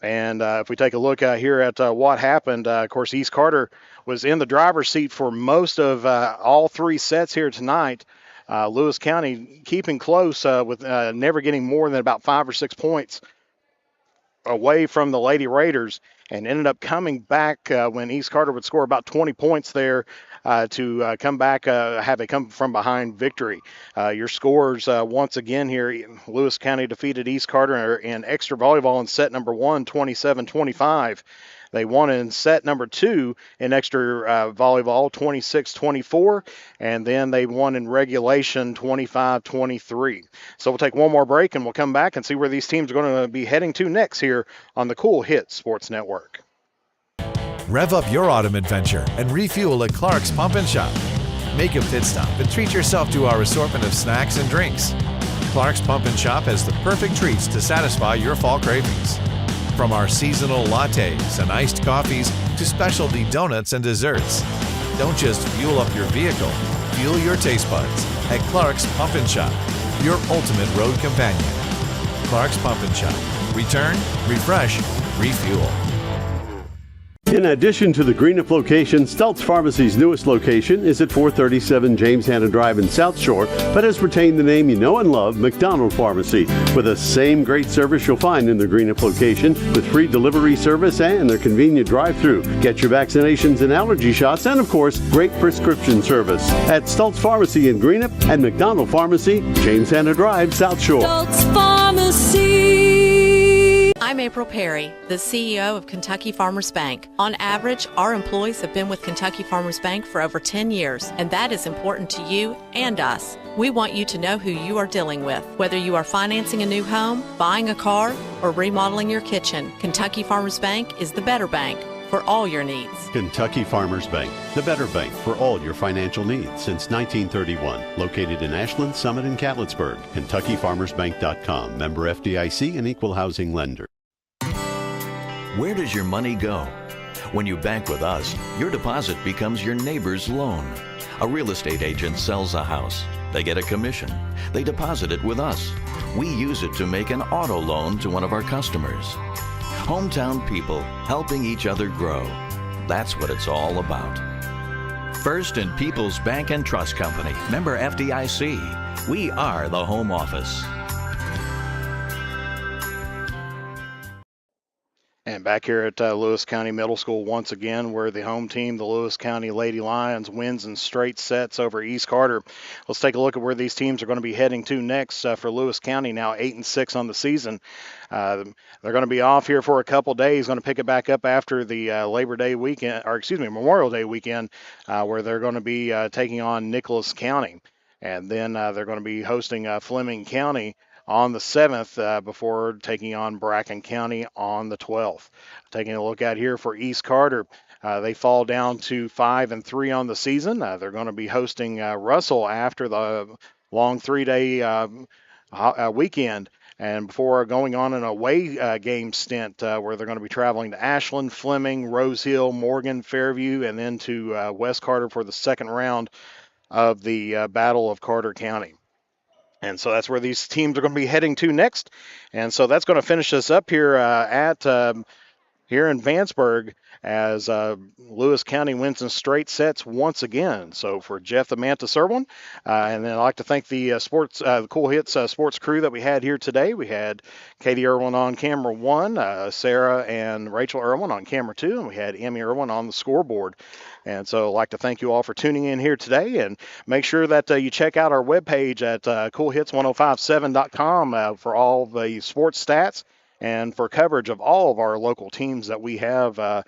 B: And if we take a look here at what happened, of course, East Carter was in the driver's seat for most of all three sets here tonight. Lewis County keeping close with never getting more than about 5 or 6 points away from the Lady Raiders, and ended up coming back when East Carter would score about 20 points there to come back, have a come from behind victory. Your scores once again here, Lewis County defeated East Carter in extra volleyball in set number 1, 27-25. They won in set number 2 in extra volleyball, 26-24, and then they won in regulation, 25-23. So we'll take one more break, and we'll come back and see where these teams are going to be heading to next here on the Kool Hits Sports Network.
F: Rev up your autumn adventure and refuel at Clark's Pump and Shop. Make a pit stop and treat yourself to our assortment of snacks and drinks. Clark's Pump and Shop has the perfect treats to satisfy your fall cravings. From our seasonal lattes and iced coffees to specialty donuts and desserts. Don't just fuel up your vehicle, fuel your taste buds at Clark's Pump and Shop, your ultimate road companion. Clark's Pump and Shop. Return, refresh, refuel.
C: In addition to the Greenup location, Stultz Pharmacy's newest location is at 437 James Hanna Drive in South Shore, but has retained the name you know and love, McDonald Pharmacy, with the same great service you'll find in the Greenup location, with free delivery service and their convenient drive-thru. Get your vaccinations and allergy shots, and of course, great prescription service at Stultz Pharmacy in Greenup and McDonald Pharmacy, James Hanna Drive, South Shore.
G: Stultz Pharmacy.
H: I'm April Perry, the CEO of Kentucky Farmers Bank. On average, our employees have been with Kentucky Farmers Bank for over 10 years, and that is important to you and us. We want you to know who you are dealing with. Whether you are financing a new home, buying a car, or remodeling your kitchen, Kentucky Farmers Bank is the better bank for all your needs.
C: Kentucky Farmers Bank, the better bank for all your financial needs since 1931. Located in Ashland, Summit, and Catlettsburg. KentuckyFarmersBank.com. Member FDIC and Equal Housing Lender.
I: Where does your money go? When you bank with us, your deposit becomes your neighbor's loan. A real estate agent sells a house. They get a commission. They deposit it with us. We use it to make an auto loan to one of our customers. Hometown people helping each other grow. That's what it's all about. First and People's Bank and Trust Company, member FDIC. We are the home office.
B: And back here at Lewis County Middle School once again, where the home team, the Lewis County Lady Lions, wins in straight sets over East Carter. Let's take a look at where these teams are going to be heading to next for Lewis County, now 8-6 on the season. They're going to be off here for a couple days, going to pick it back up after the Memorial Day weekend, where they're going to be taking on Nicholas County. And then they're going to be hosting Fleming County on the 7th before taking on Bracken County on the 12th. Taking a look at here for East Carter, they fall down to 5-3 on the season. They're going to be hosting Russell after the long 3-day weekend, and before going on an away game stint where they're going to be traveling to Ashland, Fleming, Rose Hill, Morgan, Fairview, and then to West Carter for the second round of the Battle of Carter County. And so that's where these teams are going to be heading to next. And so that's going to finish us up here here in Vanceburg as Lewis County wins in straight sets once again. So for Jeff the Manta Serwin, and then I'd like to thank the the Kool Hits sports crew that we had here today. We had Katie Irwin on camera 1, Sarah and Rachel Irwin on camera 2, and we had Emmy Irwin on the scoreboard. And so I'd like to thank you all for tuning in here today, and make sure that you check out our webpage at coolhits1057.com for all the sports stats and for coverage of all of our local teams that we have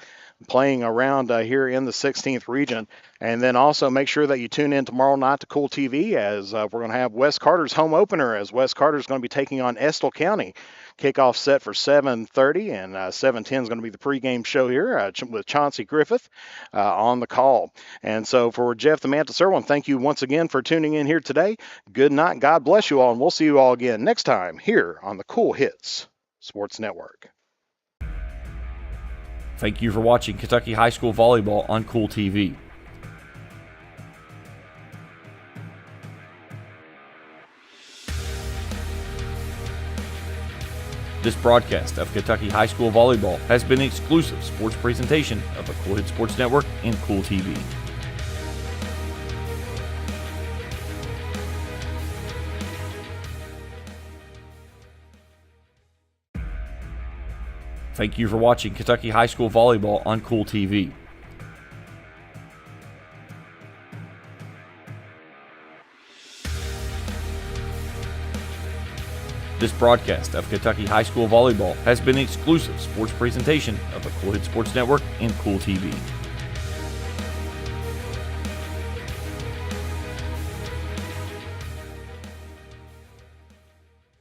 B: playing around here in the 16th region. And then also make sure that you tune in tomorrow night to Kool TV as we're going to have West Carter's home opener, as West Carter's going to be taking on Estill County. Kickoff set for 7:30, and 7:10 is going to be the pregame show here with Chauncey Griffith on the call. And so for Jeff the Manta Serwin, thank you once again for tuning in here today. Good night. God bless you all, and we'll see you all again next time here on the Kool Hits Sports Network.
A: Thank you for watching Kentucky High School Volleyball on Kool TV. This broadcast of Kentucky High School Volleyball has been an exclusive sports presentation of the Kool Sports Network and Kool TV. Thank you for watching Kentucky High School Volleyball on Kool TV. This broadcast of Kentucky High School Volleyball has been an exclusive sports presentation of the Kool Sports Network and Kool TV.